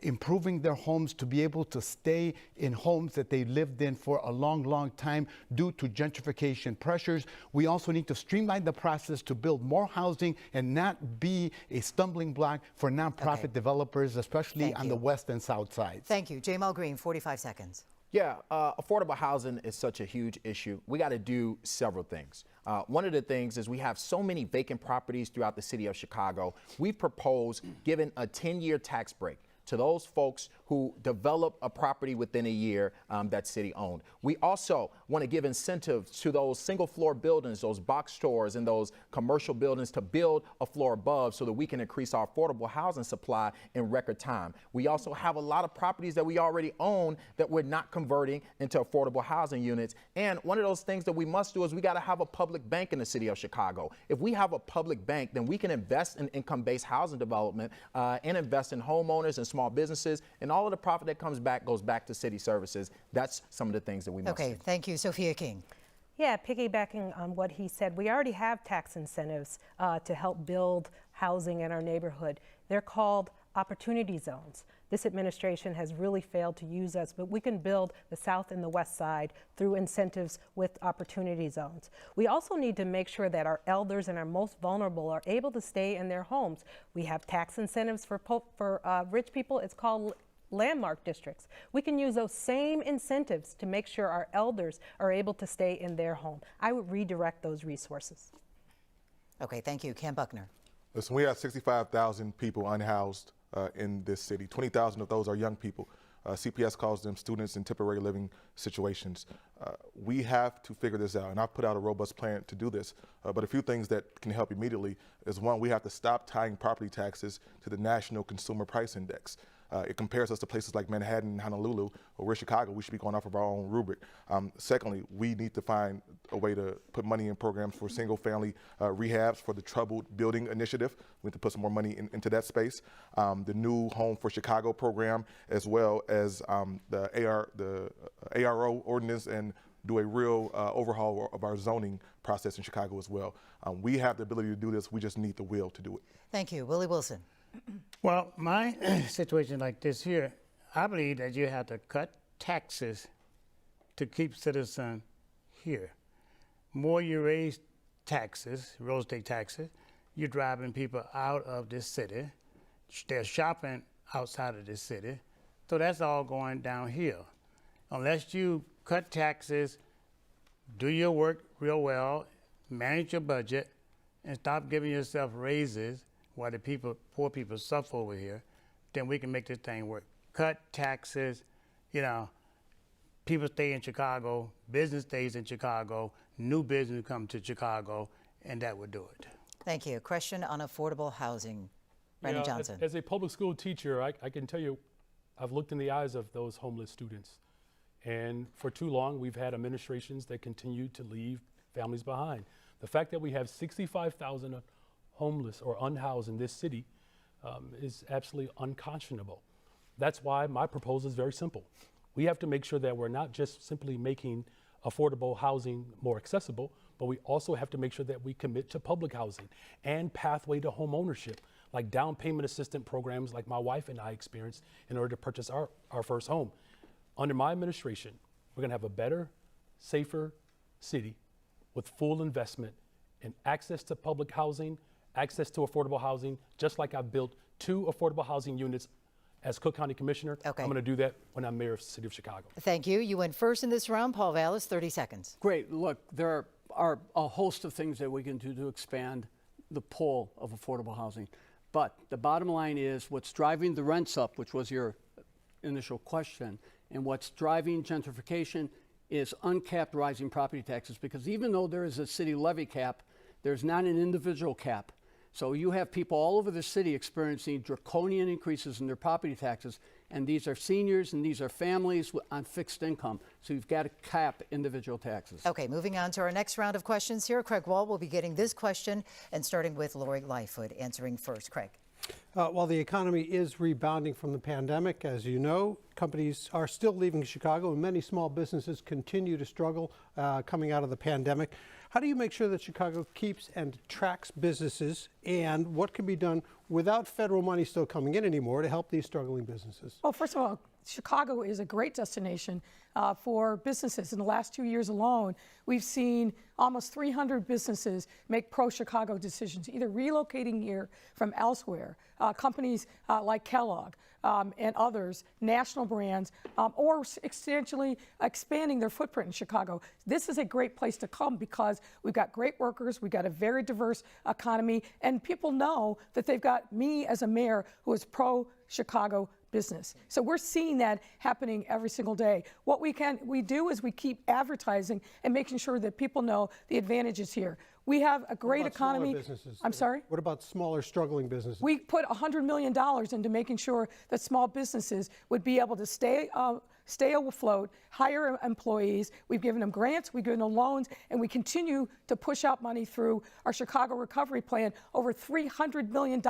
improving their homes to be able to stay in homes that they lived in for a long, long time due to gentrification pressures. We also need to streamline the process to build more housing and not be a stumbling block for nonprofit developers, especially on the west and south sides. Thank you. Jamal Green, 45 seconds. Yeah, affordable housing is such a huge issue. We got to do several things. One of the things is we have so many vacant properties throughout the city of Chicago. We've proposed giving a 10-year tax break to those folks who develop a property within a year that's city owned. We also want to give incentives to those single floor buildings, those box stores and those commercial buildings to build a floor above so that we can increase our affordable housing supply in record time. We also have a lot of properties that we already own that we're not converting into affordable housing units. And one of those things that we must do is we got to have a public bank in the city of Chicago. If we have a public bank, then we can invest in income-based housing development and invest in homeowners and small businesses, and all of the profit that comes back goes back to city services. That's some of the things that we must do. Thank you. Sophia King. Yeah, piggybacking on what he said, we already have tax incentives to help build housing in our neighborhood. They're called opportunity zones. This administration has really failed to use us, but we can build the south and the west side through incentives with opportunity zones. We also need to make sure that our elders and our most vulnerable are able to stay in their homes. We have tax incentives for rich people. It's called landmark districts. We can use those same incentives to make sure our elders are able to stay in their home. I would redirect those resources. Okay, thank you. Cam Buckner. Listen, we have 65,000 people unhoused in this city. 20,000 of those are young people. CPS calls them students in temporary living situations. We have to figure this out, and I've put out a robust plan to do this. But a few things that can help immediately is, one, we have to stop tying property taxes to the National Consumer Price Index. It compares us to places like Manhattan and Honolulu, or we're Chicago. We should be going off of our own rubric. Secondly, we need to find a way to put money in programs for single-family rehabs for the Troubled Building Initiative. We need to put some more money into that space. The new Home for Chicago program, as well as the ARO ordinance, and do a real overhaul of our zoning process in Chicago as well. We have the ability to do this. We just need the will to do it. Thank you. Willie Wilson. Well, my situation like this here, I believe that you have to cut taxes to keep citizens here. More you raise taxes, real estate taxes, you're driving people out of this city. They're shopping outside of this city. So that's all going downhill. Unless you cut taxes, do your work real well, manage your budget, and stop giving yourself raises while the poor people suffer over here, then we can make this thing work. Cut taxes, people stay in Chicago, business stays in Chicago, new business come to Chicago, and that would do it. Thank you. Question on affordable housing. Brandon Johnson. As a public school teacher, I can tell you, I've looked in the eyes of those homeless students. And for too long, we've had administrations that continue to leave families behind. The fact that we have 65,000 homeless or unhoused in this city is absolutely unconscionable. That's why my proposal is very simple. We have to make sure that we're not just simply making affordable housing more accessible, but we also have to make sure that we commit to public housing and pathway to home ownership, like down payment assistance programs like my wife and I experienced in order to purchase our first home. Under my administration, we're gonna have a better, safer city with full investment in access to public housing, access to affordable housing, just like I built 2 affordable housing units as Cook County Commissioner. Okay. I'm gonna do that when I'm mayor of the city of Chicago. Thank you. You went first in this round. Paul Vallis, 30 seconds. Great. Look, there are a host of things that we can do to expand the pool of affordable housing. But the bottom line is what's driving the rents up, which was your initial question, and what's driving gentrification is uncapped rising property taxes, because even though there is a city levy cap, there's not an individual cap. So you have people all over the city experiencing draconian increases in their property taxes, and these are seniors and these are families on fixed income. So you've got to cap individual taxes. Okay, moving on to our next round of questions here. Craig Wall will be getting this question, and starting with Lori Lightfoot answering first. Craig. While the economy is rebounding from the pandemic, as you know, companies are still leaving Chicago, and many small businesses continue to struggle coming out of the pandemic. How do you make sure that Chicago keeps and attracts businesses, and what can be done without federal money still coming in anymore to help these struggling businesses? Well, first of all, Chicago is a great destination for businesses. In the last 2 years alone, we've seen almost 300 businesses make pro-Chicago decisions, either relocating here from elsewhere. Companies like Kellogg and others, national brands, or essentially expanding their footprint in Chicago. This is a great place to come because we've got great workers, we've got a very diverse economy, and people know that they've got me as a mayor who is pro-Chicago business. So we're seeing that happening every single day. What we do is we keep advertising and making sure that people know the advantages here. We have a great economy. I'm sorry? What about smaller struggling businesses? We put $100 million into making sure that small businesses would be able to stay afloat, hire employees. We've given them grants, we've given them loans, and we continue to push out money through our Chicago Recovery Plan, over $300 million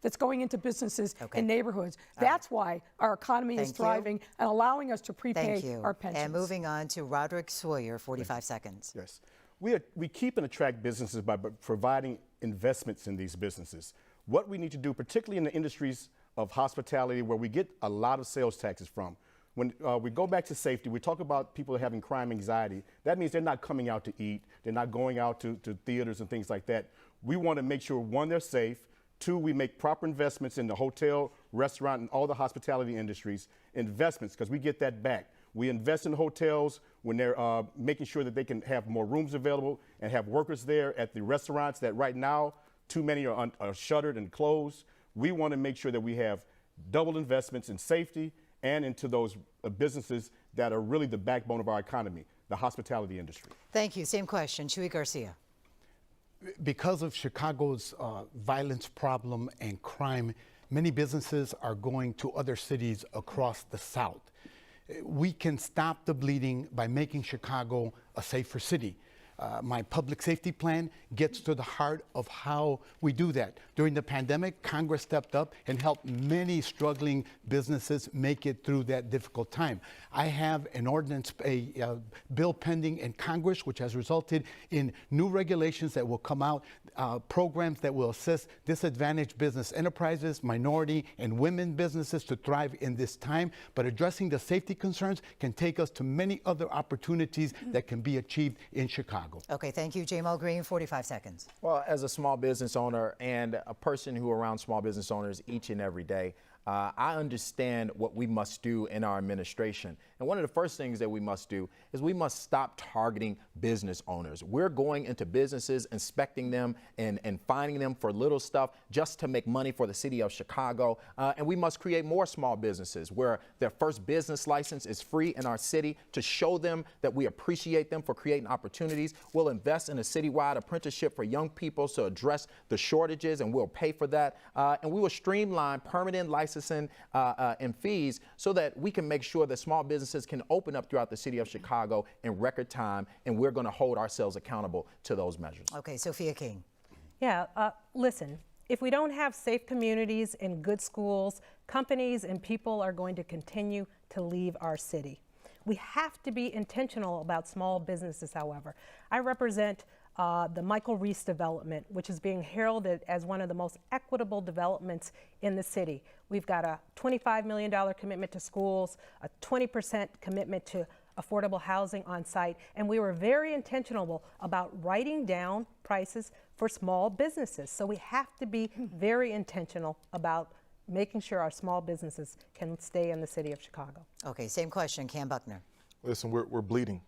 that's going into businesses in neighborhoods. That's why our economy is thriving and allowing us to prepay our pensions. And moving on to Roderick Sawyer, 45 seconds. Yes. We keep and attract businesses by providing investments in these businesses. What we need to do, particularly in the industries of hospitality, where we get a lot of sales taxes from, when we go back to safety, we talk about people having crime anxiety. That means they're not coming out to eat. They're not going out to theaters and things like that. We want to make sure, one, they're safe. 2, we make proper investments in the hotel, restaurant, and all the hospitality industries. Investments, because we get that back. We invest in hotels when they're making sure that they can have more rooms available and have workers there at the restaurants that right now, too many are shuttered and closed. We want to make sure that we have double investments in safety and into those businesses that are really the backbone of our economy, the hospitality industry. Thank you. Same question, Chuy Garcia. Because of Chicago's violence problem and crime, many businesses are going to other cities across the South. We can stop the bleeding by making Chicago a safer city. My public safety plan gets to the heart of how we do that. During the pandemic, Congress stepped up and helped many struggling businesses make it through that difficult time. I have an ordinance, a bill pending in Congress, which has resulted in new regulations that will come out, programs that will assist disadvantaged business enterprises, minority and women businesses to thrive in this time. But addressing the safety concerns can take us to many other opportunities that can be achieved in Chicago. Okay, thank you, Jamal Green. 45 seconds. Well, as a small business owner and a person who around small business owners each and every day, I understand what we must do in our administration. And one of the first things that we must do is we must stop targeting business owners. We're going into businesses, inspecting them and finding them for little stuff just to make money for the city of Chicago. And we must create more small businesses where their first business license is free in our city to show them that we appreciate them for creating opportunities. We'll invest in a citywide apprenticeship for young people to address the shortages, and we'll pay for that. And we will streamline permanent licensing and fees so that we can make sure that small businesses can open up throughout the city of Chicago in record time, and we're going to hold ourselves accountable to those measures. Okay, Sophia King. Yeah, listen, if we don't have safe communities and good schools, companies and people are going to continue to leave our city. We have to be intentional about small businesses, however. I represent the Michael Reese development, which is being heralded as one of the most equitable developments in the city. We've got a $25 million commitment to schools, a 20% commitment to affordable housing on site, and we were very intentional about writing down prices for small businesses. So we have to be very intentional about making sure our small businesses can stay in the city of Chicago. Okay, same question, Cam Buckner. Listen, we're bleeding.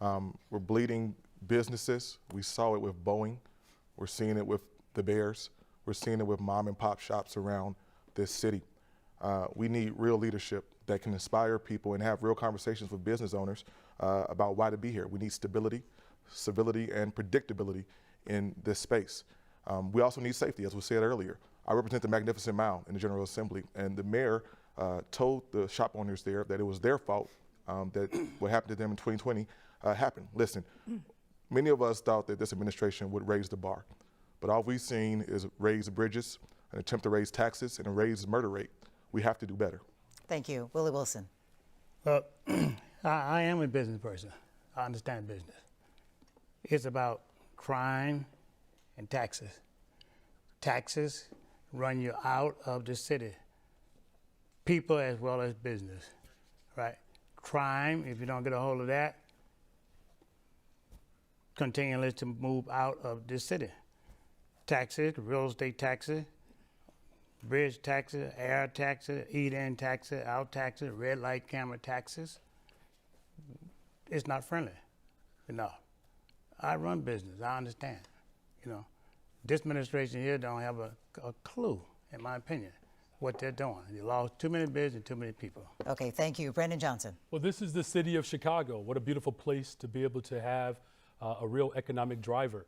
We're bleeding businesses. We saw it with Boeing. We're seeing it with the Bears. We're seeing it with mom and pop shops around this city. We need real leadership that can inspire people and have real conversations with business owners about why to be here. We need stability, civility, and predictability in this space. We also need safety, as we said earlier. I represent the Magnificent Mile in the General Assembly, and the mayor told the shop owners there that it was their fault that what happened to them in 2020 happened. Listen, many of us thought that this administration would raise the bar, but all we've seen is raise bridges, an attempt to raise taxes, and a raise murder rate. We have to do better. Thank you. Willie Wilson. Well, I am a business person. I understand business. It's about crime and taxes. Taxes run you out of the city, people as well as business, right? Crime, if you don't get a hold of that, continues to move out of the city. Taxes, real estate taxes, bridge taxes, air taxes, eat-in taxes, out taxes, red light camera taxes. It's not friendly enough. I run business, I understand. You know, this administration here don't have a clue, in my opinion, what they're doing. They lost too many bids and too many people. Okay, thank you. Brendan Johnson. Well, this is the city of Chicago. What a beautiful place to be able to have a real economic driver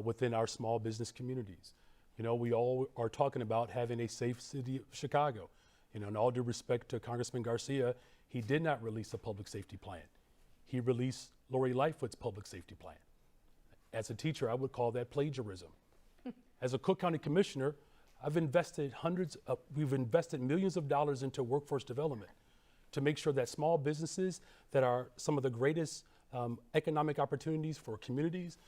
within our small business communities. You know, we all are talking about having a safe city of Chicago. You know, in all due respect to Congressman Garcia, he did not release a public safety plan. He released Lori Lightfoot's public safety plan. As a teacher, I would call that plagiarism. As a Cook County Commissioner, we've invested millions of dollars into workforce development to make sure that small businesses that are some of the greatest economic opportunities for communities,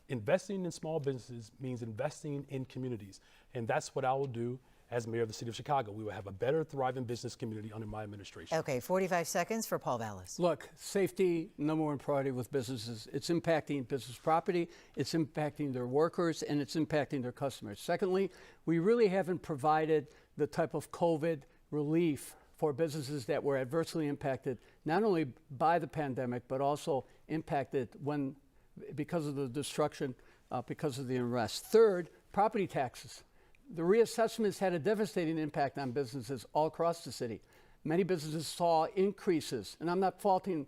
investing in small businesses means investing in communities. And that's what I will do as mayor of the city of Chicago. We will have a better, thriving business community under my administration. Okay, 45 seconds for Paul Vallis. Look, safety, number one priority with businesses. It's impacting business property, it's impacting their workers, and it's impacting their customers. Secondly, we really haven't provided the type of COVID relief for businesses that were adversely impacted, not only by the pandemic, but also impacted because of the destruction, because of the unrest. Third, property taxes. The reassessments had a devastating impact on businesses all across the city. Many businesses saw increases, and I'm not faulting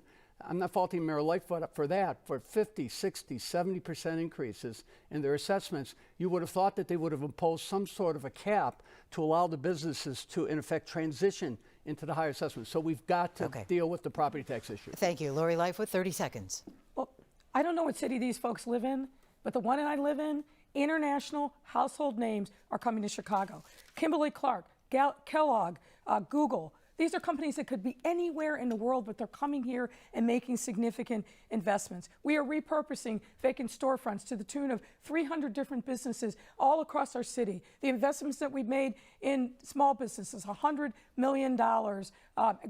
Mayor Lightfoot for that, for 50, 60, 70% increases in their assessments. You would have thought that they would have imposed some sort of a cap to allow the businesses to, in effect, transition into the higher assessments. So we've got to deal with the property tax issue. Thank you. Lori Lightfoot, 30 seconds. Well, I don't know what city these folks live in, but the one that I live in, international household names are coming to Chicago. Kimberly-Clark, Kellogg, Google. These are companies that could be anywhere in the world, but they're coming here and making significant investments. We are repurposing vacant storefronts to the tune of 300 different businesses all across our city. The investments that we've made in small businesses, $100 million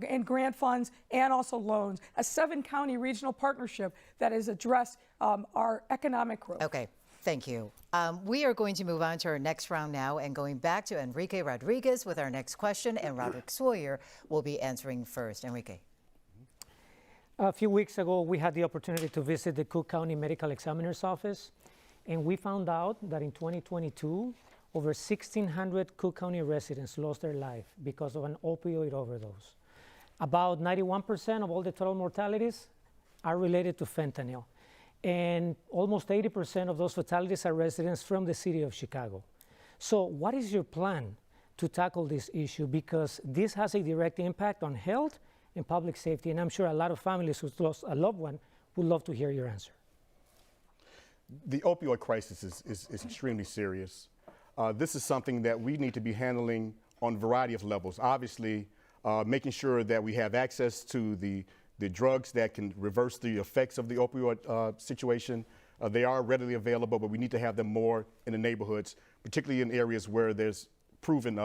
in grant funds and also loans, a 7-county regional partnership that has addressed our economic growth. Okay. Thank you. We are going to move on to our next round now and going back to Enrique Rodriguez with our next question, and Roderick Sawyer will be answering first. Enrique. A few weeks ago, we had the opportunity to visit the Cook County Medical Examiner's Office, and we found out that in 2022, over 1,600 Cook County residents lost their life because of an opioid overdose. About 91% of all the total mortalities are related to fentanyl. And almost 80% of those fatalities are residents from the city of Chicago. So what is your plan to tackle this issue? Because this has a direct impact on health and public safety, and I'm sure a lot of families who've lost a loved one would love to hear your answer. The opioid crisis is extremely serious. This is something that we need to be handling on a variety of levels. Obviously, making sure that we have access to the drugs that can reverse the effects of the opioid situation. They are readily available, but we need to have them more in the neighborhoods, particularly in areas where there's proven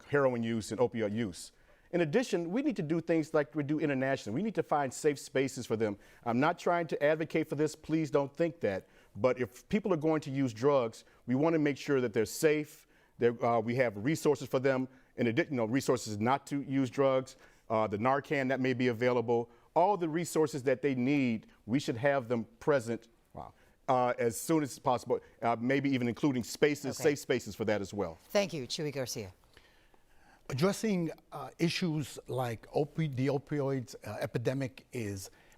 heroin use and opioid use. In addition, we need to do things like we do internationally. We need to find safe spaces for them. I'm not trying to advocate for this, please don't think that. But if people are going to use drugs, we want to make sure that they're safe, that we have resources for them, in addition, resources not to use drugs, the Narcan that may be available, all the resources that they need, we should have them present as soon as possible, maybe even including spaces, safe spaces for that as well. Thank you. Chuy Garcia. Addressing issues like the opioids epidemic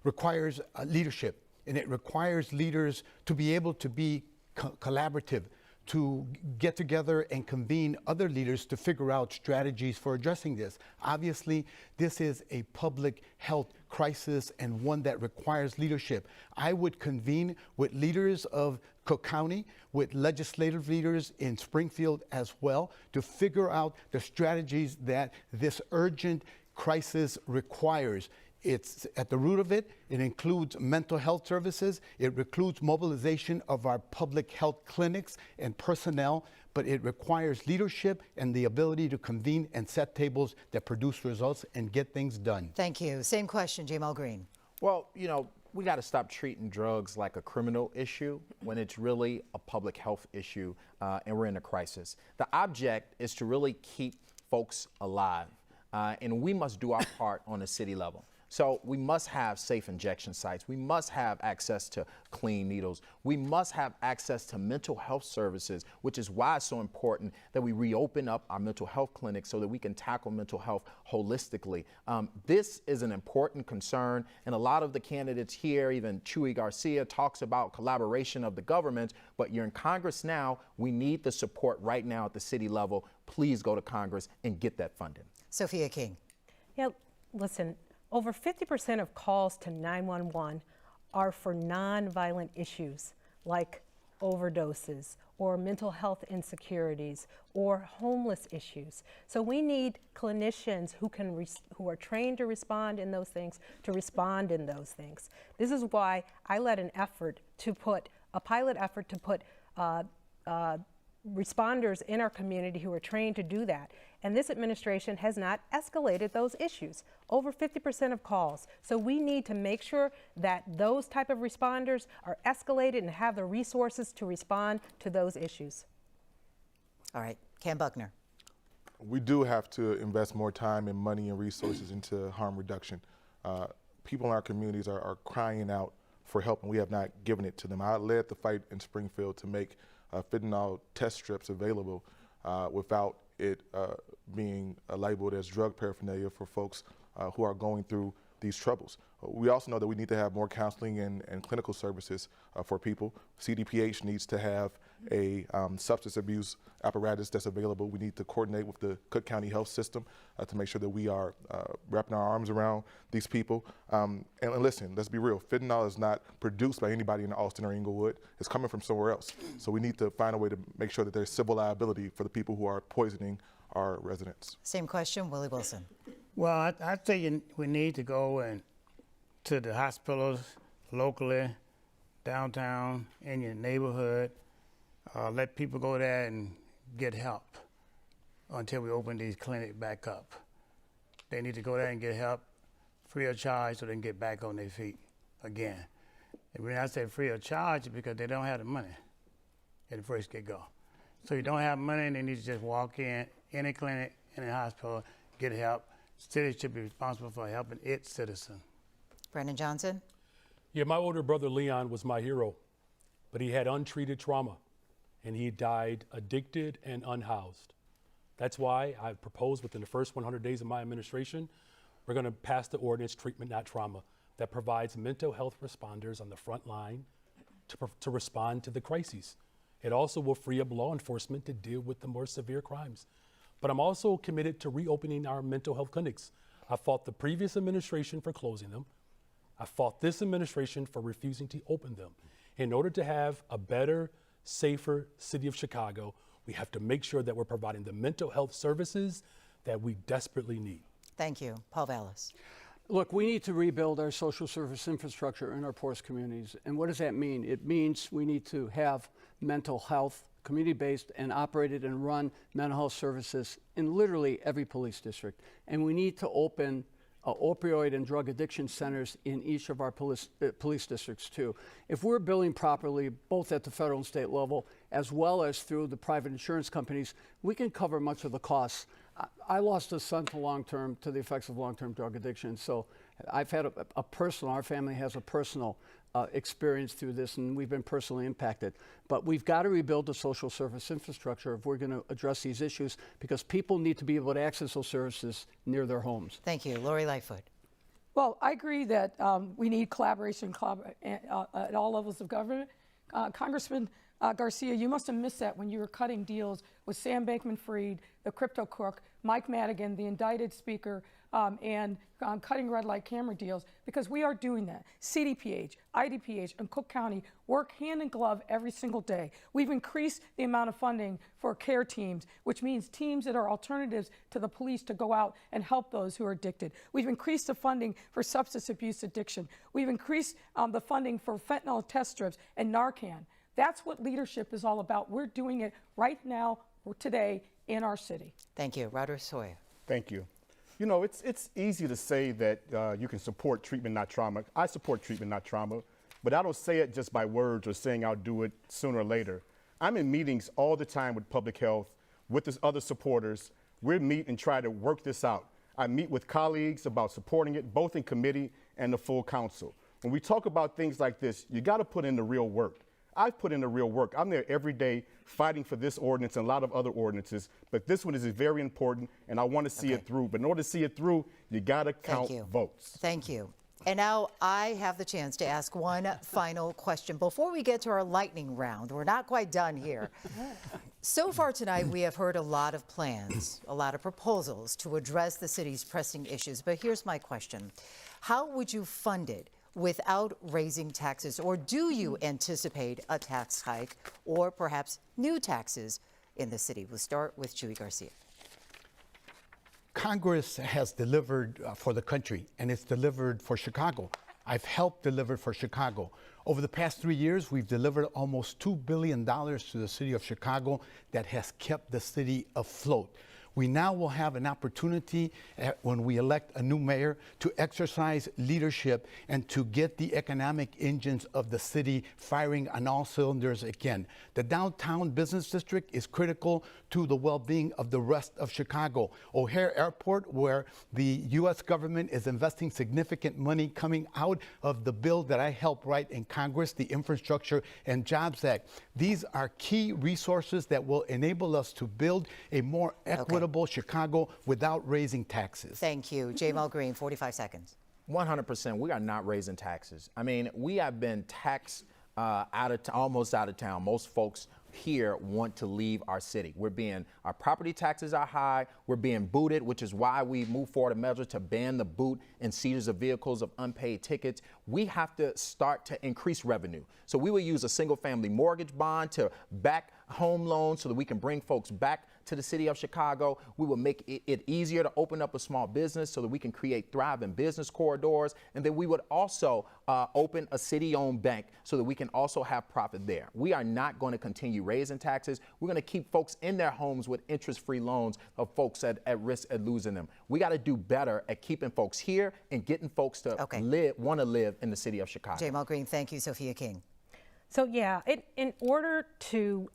requires leadership, and it requires leaders to be able to be collaborative, to get together and convene other leaders to figure out strategies for addressing this. Obviously, this is a public health crisis and one that requires leadership. I would convene with leaders of Cook County, with legislative leaders in Springfield as well, to figure out the strategies that this urgent crisis requires. It's at the root of it. It includes mental health services. It includes mobilization of our public health clinics and personnel, but it requires leadership and the ability to convene and set tables that produce results and get things done. Thank you. Same question, Jamal Green. Well, we got to stop treating drugs like a criminal issue when it's really a public health issue and we're in a crisis. The object is to really keep folks alive, and we must do our part on a city level. So we must have safe injection sites. We must have access to clean needles. We must have access to mental health services, which is why it's so important that we reopen up our mental health clinics so that we can tackle mental health holistically. This is an important concern, and a lot of the candidates here, even Chuy Garcia, talks about collaboration of the government, but you're in Congress now. We need the support right now at the city level. Please go to Congress and get that funding. Sophia King. Yeah, listen. Over 50% of calls to 911 are for nonviolent issues like overdoses or mental health insecurities or homeless issues. So we need clinicians who are trained to respond in those things, to respond in those things. This is why I led a pilot effort to put responders in our community who are trained to do that. And this administration has not escalated those issues. Over 50% of calls. So we need to make sure that those type of responders are escalated and have the resources to respond to those issues. All right, Cam Buckner. We do have to invest more time and money and resources into harm reduction. People in our communities are crying out for help, and we have not given it to them. I led the fight in Springfield to make fentanyl test strips available without it being labeled as drug paraphernalia for folks who are going through these troubles. We also know that we need to have more counseling and clinical services for people. CDPH needs to have a substance abuse apparatus that's available. We need to coordinate with the Cook County Health System to make sure that we are wrapping our arms around these people. And listen, let's be real, fentanyl is not produced by anybody in Austin or Inglewood. It's coming from somewhere else. So we need to find a way to make sure that there's civil liability for the people who are poisoning our residents. Same question, Willie Wilson. Well, I think we need to go and to the hospitals locally, downtown, in your neighborhood. Let people go there and get help until we open these clinics back up. They need to go there and get help free of charge so they can get back on their feet again. And when I say free of charge, it's because they don't have the money at the first get-go. So you don't have money, and they need to just walk in any clinic, any hospital, get help. City should be responsible for helping its citizens. Brandon Johnson. Yeah, my older brother Leon was my hero, but he had untreated trauma, and he died addicted and unhoused. That's why I proposed within the first 100 days of my administration, we're going to pass the ordinance Treatment Not Trauma that provides mental health responders on the front line to respond to the crises. It also will free up law enforcement to deal with the more severe crimes. But I'm also committed to reopening our mental health clinics. I fought the previous administration for closing them. I fought this administration for refusing to open them. In order to have a better, safer city of Chicago, we have to make sure that we're providing the mental health services that we desperately need. Thank you. Paul Vallis. Look, we need to rebuild our social service infrastructure in our poorest communities. And what does that mean? It means we need to have mental health, community-based and operated and run mental health services in literally every police district. And we need to open opioid and drug addiction centers in each of our police districts too. If we're billing properly, both at the federal and state level, as well as through the private insurance companies, we can cover much of the costs. I lost a son to the effects of long-term drug addiction. So I've had our family has a personal experience through this, and we've been personally impacted. But we've got to rebuild the social service infrastructure if we're going to address these issues, because people need to be able to access those services near their homes. Thank you. Lori Lightfoot. Well, I agree that we need collaboration at all levels of government. Congressman Garcia, you must have missed that when you were cutting deals with Sam Bankman-Fried, the crypto crook, Mike Madigan, the indicted speaker, and cutting red light camera deals, because we are doing that. CDPH, IDPH, and Cook County work hand in glove every single day. We've increased the amount of funding for care teams, which means teams that are alternatives to the police to go out and help those who are addicted. We've increased the funding for substance abuse addiction. We've increased the funding for fentanyl test strips and Narcan. That's what leadership is all about. We're doing it right now, today, in our city. Thank you. Roderick Sawyer. Thank you. You know, it's easy to say that you can support treatment, not trauma. I support treatment, not trauma, but I don't say it just by words or saying I'll do it sooner or later. I'm in meetings all the time with public health, with the other supporters. We meet and try to work this out. I meet with colleagues about supporting it, both in committee and the full council. When we talk about things like this, you got to put in the real work. I've put in the real work. I'm there every day fighting for this ordinance and a lot of other ordinances, but this one is very important, and I want to see it through. But in order to see it through, you got to count votes. Thank you. And now I have the chance to ask one final question before we get to our lightning round. We're not quite done here. So far tonight, we have heard a lot of plans, a lot of proposals to address the city's pressing issues. But here's my question. How would you fund it without raising taxes? Or do you anticipate a tax hike or perhaps new taxes in the city? We'll start with Chuy Garcia. Congress has delivered for the country, and it's delivered for Chicago. I've helped deliver for Chicago. Over the past 3 years, we've delivered almost $2 billion to the city of Chicago that has kept the city afloat. We now will have an opportunity when we elect a new mayor to exercise leadership and to get the economic engines of the city firing on all cylinders again. The downtown business district is critical to the well-being of the rest of Chicago. O'Hare Airport, where the U.S. government is investing significant money coming out of the bill that I helped write in Congress, the Infrastructure and Jobs Act. These are key resources that will enable us to build a more equitable Chicago without raising taxes. Thank you. Jamal Green, 45 seconds. 100%. We are not raising taxes. I mean, we have been taxed almost out of town. Most folks here want to leave our city. Our property taxes are high. We're being booted, which is why we move forward a measure to ban the boot and seizures of vehicles of unpaid tickets. We have to start to increase revenue. So we will use a single family mortgage bond to back home loans so that we can bring folks back to the city of Chicago. We will make it easier to open up a small business so that we can create thriving business corridors. And then we would also open a city-owned bank so that we can also have profit there. We are not going to continue raising taxes. We're going to keep folks in their homes with interest-free loans of folks at risk of losing them. We got to do better at keeping folks here and getting folks to want to live in the city of Chicago. Jamal Green, thank you. Sophia King. So yeah, in order to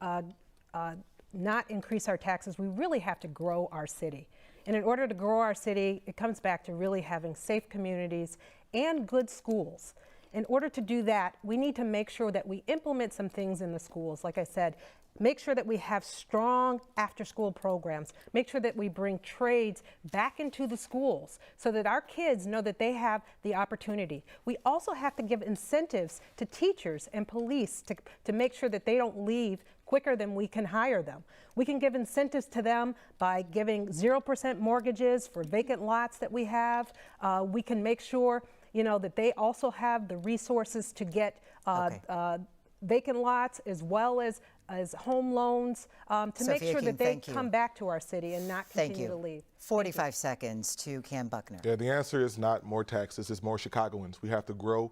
not increase our taxes, we really have to grow our city. And in order to grow our city, it comes back to really having safe communities and good schools. In order to do that, we need to make sure that we implement some things in the schools. Like I said, make sure that we have strong after-school programs. Make sure that we bring trades back into the schools so that our kids know that they have the opportunity. We also have to give incentives to teachers and police to make sure that they don't leave quicker than we can hire them. We can give incentives to them by giving 0% mortgages for vacant lots that we have. We can make sure, that they also have the resources to get vacant lots as well as home loans to make sure that they come back to our city and not continue to leave. 45 seconds to Cam Buckner. Yeah, the answer is not more taxes, it's more Chicagoans. We have to grow.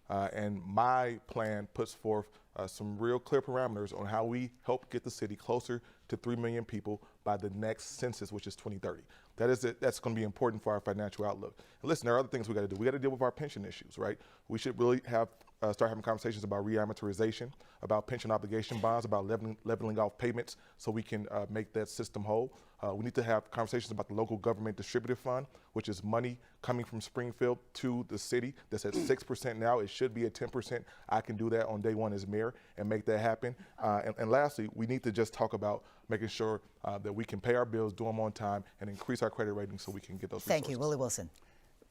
And my plan puts forth some real clear parameters on how we help get the city closer to 3 million people by the next census, which is 2030. That's going to be important for our financial outlook. And listen, there are other things we got to do. We got to deal with our pension issues, right? We should really start having conversations about reamortization, about pension obligation bonds, about leveling off payments so we can make that system whole. We need to have conversations about the local government distributive fund, which is money coming from Springfield to the city that's at 6% now. It should be at 10%. I can do that on day one as mayor and make that happen. And lastly, we need to just talk about making sure that we can pay our bills, do them on time, and increase our credit rating so we can get those resources. Thank you. Willie Wilson.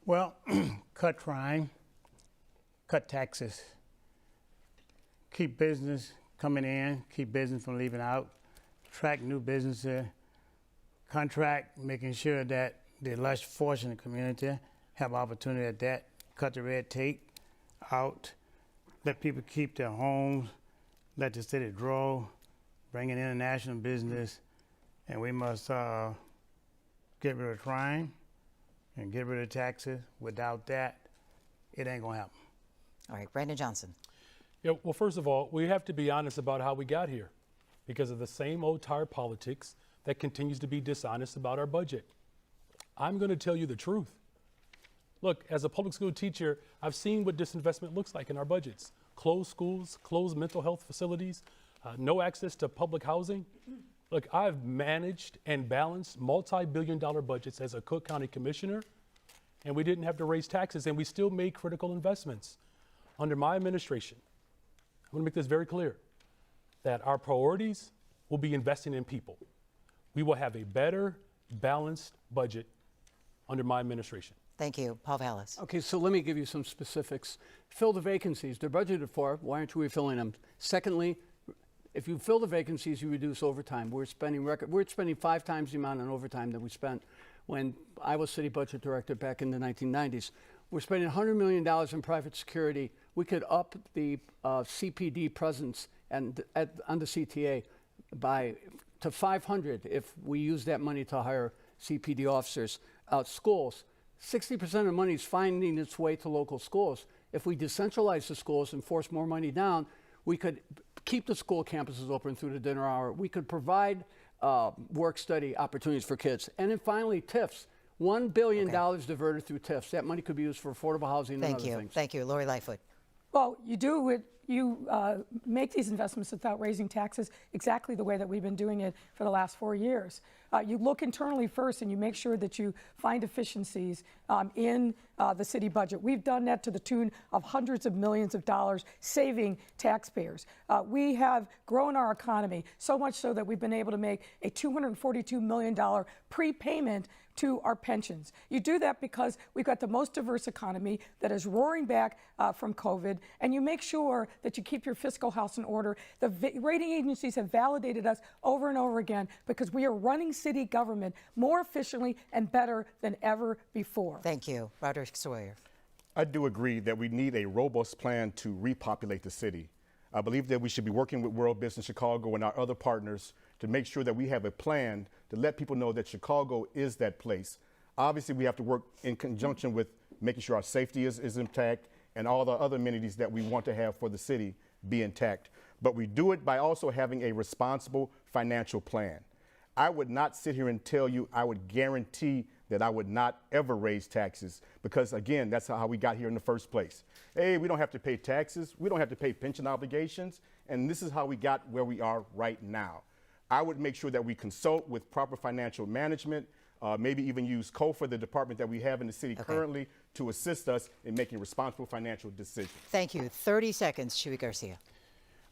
Well, cut crime, cut taxes, keep business coming in, keep business from leaving out, attract new businesses, contract, making sure that the less fortunate community have opportunity at that, cut the red tape out, let people keep their homes, let the city grow, bring in international business, and we must get rid of crime and get rid of taxes. Without that, it ain't gonna happen. All right, Brandon Johnson. Yeah, well, first of all, we have to be honest about how we got here because of the same old tired politics that continues to be dishonest about our budget. I'm going to tell you the truth. Look, as a public school teacher, I've seen what disinvestment looks like in our budgets. Closed schools, closed mental health facilities, no access to public housing. Look, I've managed and balanced multi-billion-dollar budgets as a Cook County commissioner, and we didn't have to raise taxes, and we still made critical investments. Under my administration, I want to make this very clear, that our priorities will be investing in people. We will have a better, balanced budget under my administration. Thank you. Paul Vallis. Okay, so let me give you some specifics. Fill the vacancies. They're budgeted for. Why aren't you refilling them? Secondly, if you fill the vacancies, you reduce overtime. We're spending 5 times the amount on overtime that we spent when I was city budget director back in the 1990s. We're spending $100 million in private security. We could up the CPD presence on the CTA to 500 if we use that money to hire CPD officers. Schools, 60% of the money is finding its way to local schools. If we decentralize the schools and force more money down, we could keep the school campuses open through the dinner hour. We could provide work-study opportunities for kids. And then finally, TIFs. $1 billion diverted through TIFs. That money could be used for affordable housing and other things. Thank you. Lori Lightfoot. Well, you make these investments without raising taxes exactly the way that we've been doing it for the last 4 years. You look internally first and you make sure that you find efficiencies in the city budget. We've done that to the tune of hundreds of millions of dollars, saving taxpayers. We have grown our economy so much so that we've been able to make a $242 million prepayment to our pensions. You do that because we've got the most diverse economy that is roaring back from COVID, and you make sure that you keep your fiscal house in order. The rating agencies have validated us over and over again because we are running city government more efficiently and better than ever before. Thank you. Roderick Sawyer. I do agree that we need a robust plan to repopulate the city. I believe that we should be working with World Business Chicago and our other partners to make sure that we have a plan to let people know that Chicago is that place. Obviously, we have to work in conjunction with making sure our safety is intact and all the other amenities that we want to have for the city be intact. But we do it by also having a responsible financial plan. I would not sit here and tell you I would guarantee that I would not ever raise taxes because, again, that's how we got here in the first place. Hey, we don't have to pay taxes. We don't have to pay pension obligations. And this is how we got where we are right now. I would make sure that we consult with proper financial management, maybe even use COFA, the department that we have in the city currently, to assist us in making responsible financial decisions. Thank you. 30 seconds, Chuy Garcia.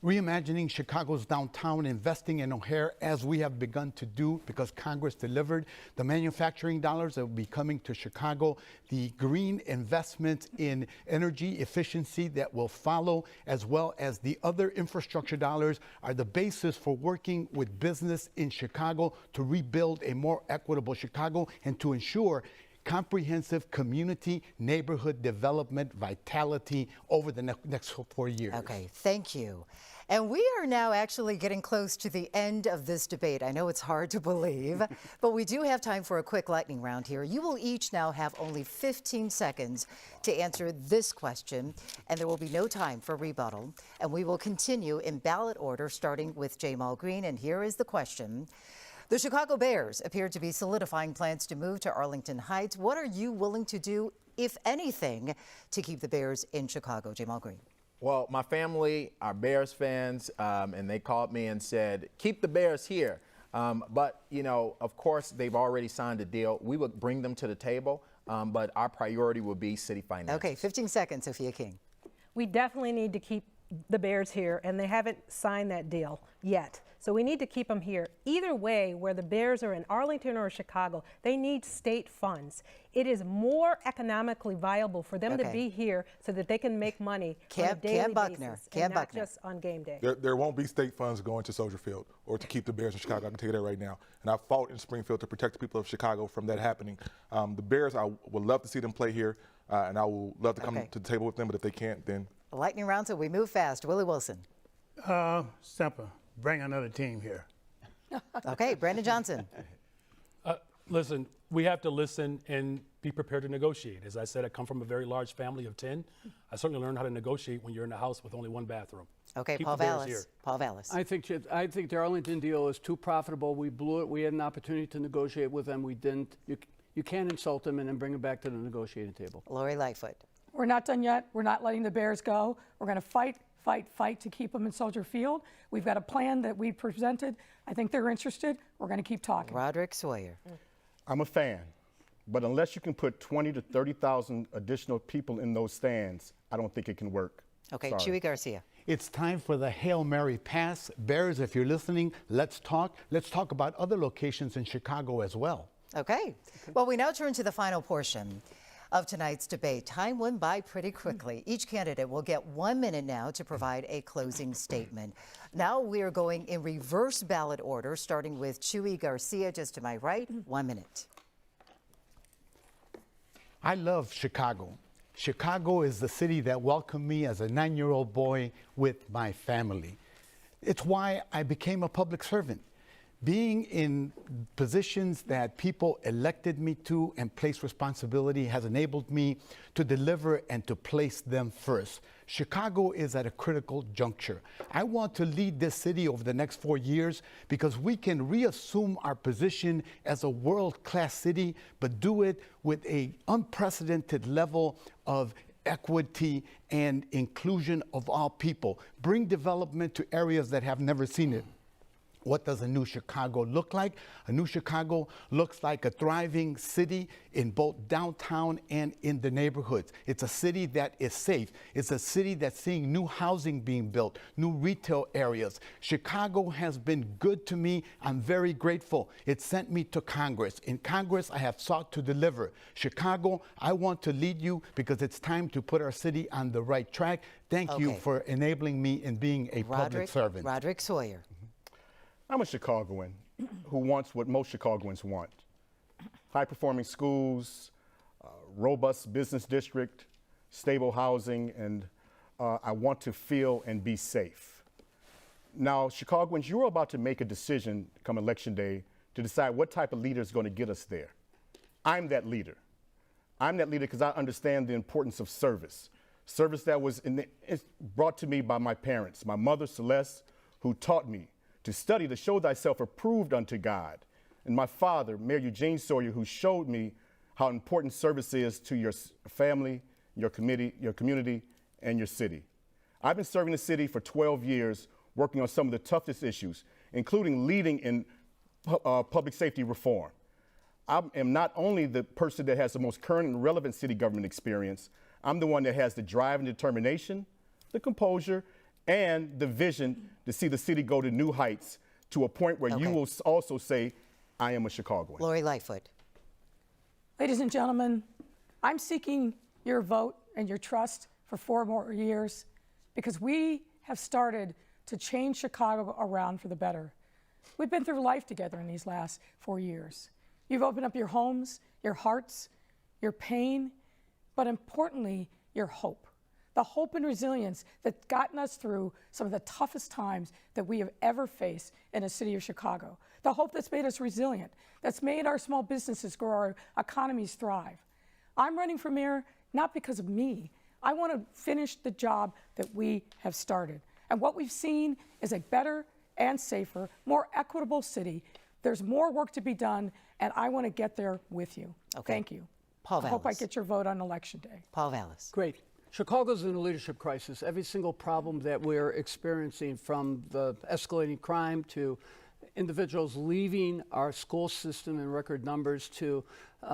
Reimagining Chicago's downtown, investing in O'Hare as we have begun to do because Congress delivered the manufacturing dollars that will be coming to Chicago, the green investments in energy efficiency that will follow, as well as the other infrastructure dollars are the basis for working with business in Chicago to rebuild a more equitable Chicago and to ensure comprehensive community neighborhood development vitality over the next 4 years. Okay, thank you. And we are now actually getting close to the end of this debate. I know it's hard to believe, but we do have time for a quick lightning round here. You will each now have only 15 seconds to answer this question, and there will be no time for rebuttal. And we will continue in ballot order, starting with Jamal Green. And here is the question. The Chicago Bears appear to be solidifying plans to move to Arlington Heights. What are you willing to do, if anything, to keep the Bears in Chicago? Jamal Green. Well, my family are Bears fans, and they called me and said, keep the Bears here. But, you know, of course, they've already signed a deal. We would bring them to the table, but our priority will be city finances. Okay, 15 seconds, Sophia King. We definitely need to keep the Bears here, and they haven't signed that deal yet. So we need to keep them here. Either way, where the Bears are in Arlington or Chicago, they need state funds. It is more economically viable for them to be here so that they can make money on a daily basis and not just on game day. There won't be state funds going to Soldier Field or to keep the Bears in Chicago. I can tell you that right now. And I fought in Springfield to protect the people of Chicago from that happening. The Bears, I would love to see them play here, and I would love to come to the table with them, but if they can't, then... Lightning round, so we move fast. Willie Wilson. Simple. Bring another team here. Okay, Brandon Johnson. Listen, we have to listen and be prepared to negotiate. As I said, I come from a very large family of 10. I certainly learned how to negotiate when you're in a house with only one bathroom. Okay, Keep Paul the Bears Vallis. here. Paul Vallis. I think the Arlington deal is too profitable. We blew it. We had an opportunity to negotiate with them. We didn't. You can't insult them and then bring them back to the negotiating table. Lori Lightfoot. We're not done yet. We're not letting the Bears go. We're going to fight to keep them in Soldier Field. We've got a plan that we presented. I think they're interested. We're going to keep talking. Roderick Sawyer. I'm a fan, but unless you can put 20 to 30,000 additional people in those stands, I don't think it can work. Okay, Sorry. Chuy Garcia. It's time for the Hail Mary pass. Bears, if you're listening, let's talk. Let's talk about other locations in Chicago as well. Okay. Well, we now turn to the final portion of tonight's debate. Time went by pretty quickly. Each candidate will get 1 minute now to provide a closing statement. Now we are going in reverse ballot order, starting with Chuy Garcia, just to my right. 1 minute. I love Chicago. Chicago is the city that welcomed me as a 9-year-old boy with my family. It's why I became a public servant. Being in positions that people elected me to and placed responsibility has enabled me to deliver and to place them first. Chicago is at a critical juncture. I want to lead this city over the next 4 years because we can reassume our position as a world-class city, but do it with an unprecedented level of equity and inclusion of all people. Bring development to areas that have never seen it. What does a new Chicago look like? A new Chicago looks like a thriving city in both downtown and in the neighborhoods. It's a city that is safe. It's a city that's seeing new housing being built, new retail areas. Chicago has been good to me. I'm very grateful. It sent me to Congress. In Congress, I have sought to deliver. Chicago, I want to lead you because it's time to put our city on the right track. Thank you for enabling me in being a public servant. Roderick Sawyer. I'm a Chicagoan who wants what most Chicagoans want. High-performing schools, robust business district, stable housing, and I want to feel and be safe. Now, Chicagoans, you're about to make a decision come Election Day to decide what type of leader is going to get us there. I'm that leader. I'm that leader because I understand the importance of service. Service that was brought to me by my parents, my mother, Celeste, who taught me to study to show thyself approved unto God. And my father, Mayor Eugene Sawyer, who showed me how important service is to your family, your community, and your city. I've been serving the city for 12 years, working on some of the toughest issues, including leading in public safety reform. I am not only the person that has the most current and relevant city government experience, I'm the one that has the drive and determination, the composure, and the vision to see the city go to new heights to a point where you will also say, I am a Chicagoan. Lori Lightfoot. Ladies and gentlemen, I'm seeking your vote and your trust for 4 more years because we have started to change Chicago around for the better. We've been through life together in these last 4 years. You've opened up your homes, your hearts, your pain, but importantly, your hope. The hope and resilience that's gotten us through some of the toughest times that we have ever faced in the city of Chicago. The hope that's made us resilient, that's made our small businesses grow, our economies thrive. I'm running for mayor not because of me. I want to finish the job that we have started. And what we've seen is a better and safer, more equitable city. There's more work to be done, and I want to get there with you. Thank you. Paul Vallis. I hope I get your vote on Election Day. Paul Vallis. Great. Chicago's in a leadership crisis. Every single problem that we're experiencing, from the escalating crime to individuals leaving our school system in record numbers to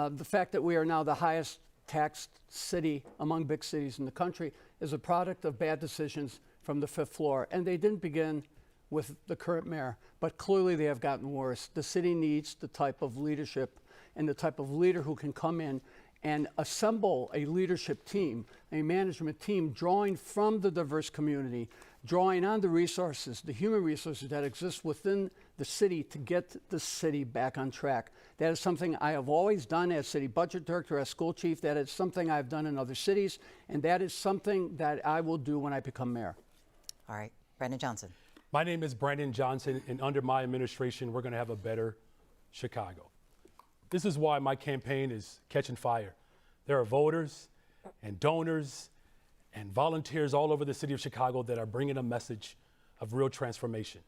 the fact that we are now the highest taxed city among big cities in the country, is a product of bad decisions from the fifth floor. And they didn't begin with the current mayor, but clearly they have gotten worse. The city needs the type of leadership and the type of leader who can come in and assemble a leadership team, a management team, drawing from the diverse community, drawing on the resources, the human resources that exist within the city to get the city back on track. That is something I have always done as city budget director, as school chief. That is something I've done in other cities, and that is something that I will do when I become mayor. All right, Brandon Johnson. My name is Brandon Johnson, and under my administration, we're going to have a better Chicago. This is why my campaign is catching fire. There are voters and donors and volunteers all over the city of Chicago that are bringing a message of real transformation.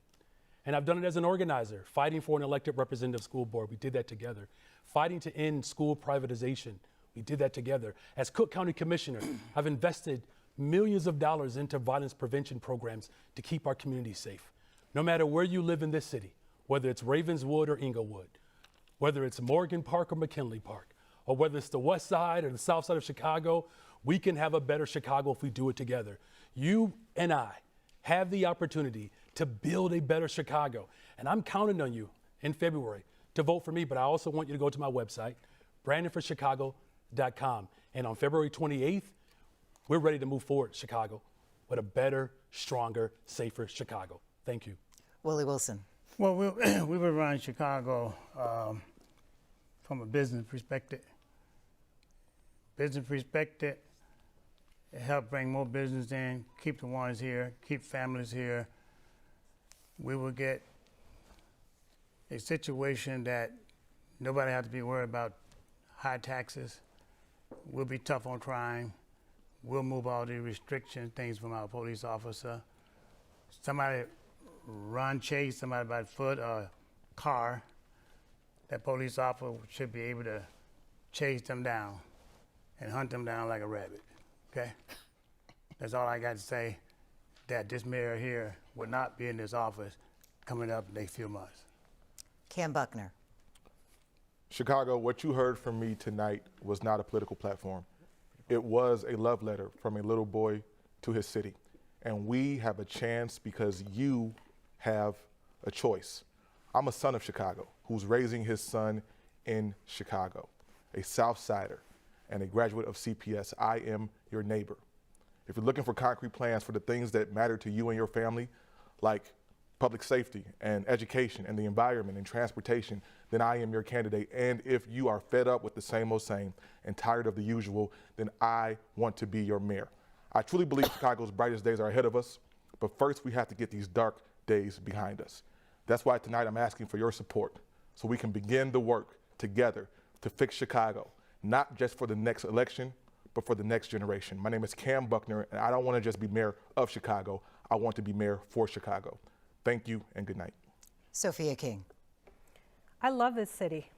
And I've done it as an organizer, fighting for an elected representative school board. We did that together. Fighting to end school privatization. We did that together. As Cook County Commissioner, I've invested millions of dollars into violence prevention programs to keep our communities safe. No matter where you live in this city, whether it's Ravenswood or Inglewood, whether it's Morgan Park or McKinley Park, or whether it's the west side or the south side of Chicago, we can have a better Chicago if we do it together. You and I have the opportunity to build a better Chicago. And I'm counting on you in February to vote for me, but I also want you to go to my website, brandonforchicago.com. And on February 28th, we're ready to move forward, Chicago, with a better, stronger, safer Chicago. Thank you. Willie Wilson. Well, we will run Chicago from a business perspective. Business perspective, it help bring more business in, keep the ones here, keep families here. We will get a situation that nobody has to be worried about high taxes. We'll be tough on crime. We'll move all the restriction things from our police officer. Somebody chase somebody by foot or car, that police officer should be able to chase them down and hunt them down like a rabbit, okay? That's all I got to say, that this mayor here would not be in this office coming up next few months. Cam Buckner. Chicago, what you heard from me tonight was not a political platform. It was a love letter from a little boy to his city. And we have a chance because you have a choice. I'm a son of Chicago who's raising his son in Chicago, a South Sider and a graduate of CPS. I am your neighbor. If you're looking for concrete plans for the things that matter to you and your family, like public safety and education and the environment and transportation, then I am your candidate. And if you are fed up with the same old same and tired of the usual, then I want to be your mayor. I truly believe Chicago's brightest days are ahead of us, but first we have to get these dark days behind us. That's why tonight I'm asking for your support so we can begin the work together to fix Chicago, not just for the next election, but for the next generation. My name is Cam Buckner, and I don't want to just be mayor of Chicago. I want to be mayor for Chicago. Thank you and good night. Sophia King. I love this city,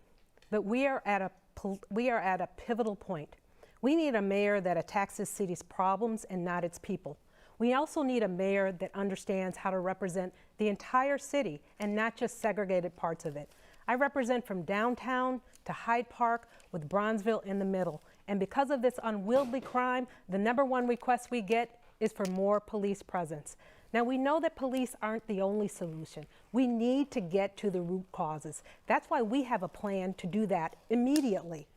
but we are at a pivotal point. We need a mayor that attacks this city's problems and not its people. We also need a mayor that understands how to represent the entire city and not just segregated parts of it. I represent from downtown to Hyde Park with Bronzeville in the middle. And because of this unwieldy crime, the #1 request we get is for more police presence. Now, we know that police aren't the only solution. We need to get to the root causes. That's why we have a plan to do that immediately.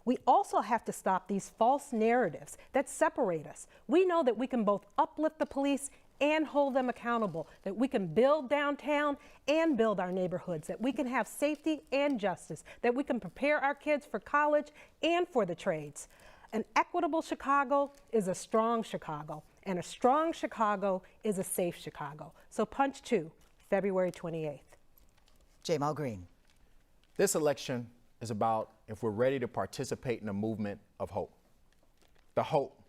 We also have to stop these false narratives that separate us. We know that we can both uplift the police and hold them accountable, that we can build downtown and build our neighborhoods, that we can have safety and justice, that we can prepare our kids for college and for the trades. An equitable Chicago is a strong Chicago, and a strong Chicago is a safe Chicago. So punch 2, February 28th. Jamal Green. This election is about if we're ready to participate in a movement of hope. The hope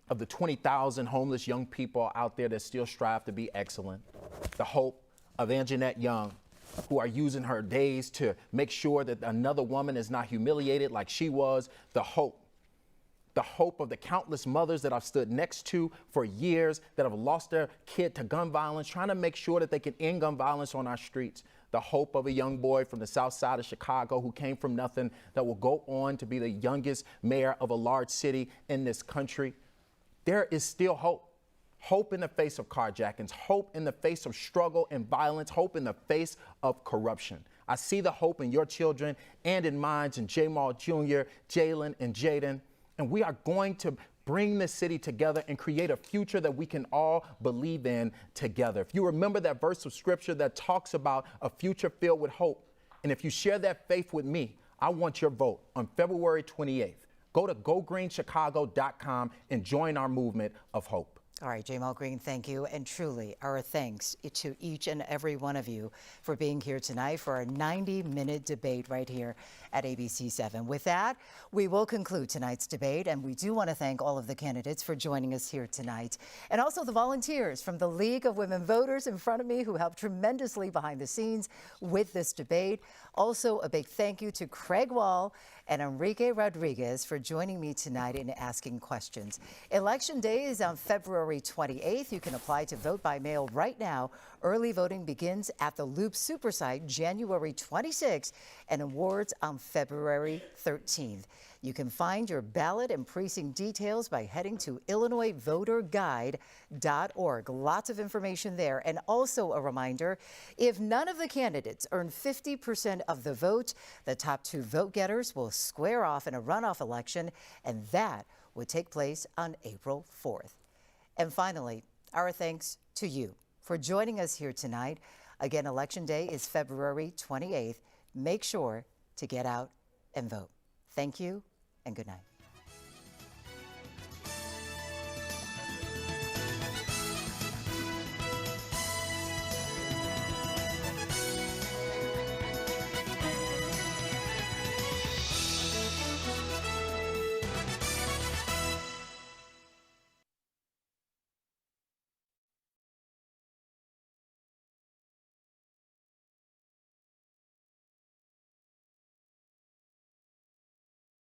of the 20,000 homeless young people out there that still strive to be excellent. The hope of Anjanette Young, who are using her days to make sure that another woman is not humiliated like she was. The hope of the countless mothers that I've stood next to for years that have lost their kid to gun violence, trying to make sure that they can end gun violence on our streets. The hope of a young boy from the south side of Chicago who came from nothing that will go on to be the youngest mayor of a large city in this country. There is still hope. Hope in the face of carjackings, hope in the face of struggle and violence, hope in the face of corruption. I see the hope in your children and in mine, and Jamal Jr., Jalen, and Jaden. And we are going to bring this city together and create a future that we can all believe in together. If you remember that verse of scripture that talks about a future filled with hope, and if you share that faith with me, I want your vote on February 28th. Go to gogreenchicago.com and join our movement of hope. All right, Jamal Green, thank you. And truly, our thanks to each and every one of you for being here tonight for our 90-minute debate right here at ABC 7. With that, we will conclude tonight's debate, and we do want to thank all of the candidates for joining us here tonight, and also the volunteers from the League of Women Voters in front of me who helped tremendously behind the scenes with this debate. Also, a big thank you to Craig Wall and Enrique Rodriguez for joining me tonight and asking questions. Election day is on February 28th. You can apply to vote by mail right now. Early voting begins at the Loop Super Site January 26th and awards on February 13th. You can find your ballot and precinct details by heading to IllinoisVoterGuide.org. Lots of information there. And also a reminder, if none of the candidates earn 50% of the vote, the top 2 vote getters will square off in a runoff election, and that would take place on April 4th. And finally, our thanks to you for joining us here tonight. Again, Election Day is February 28th. Make sure to get out and vote. Thank you and good night.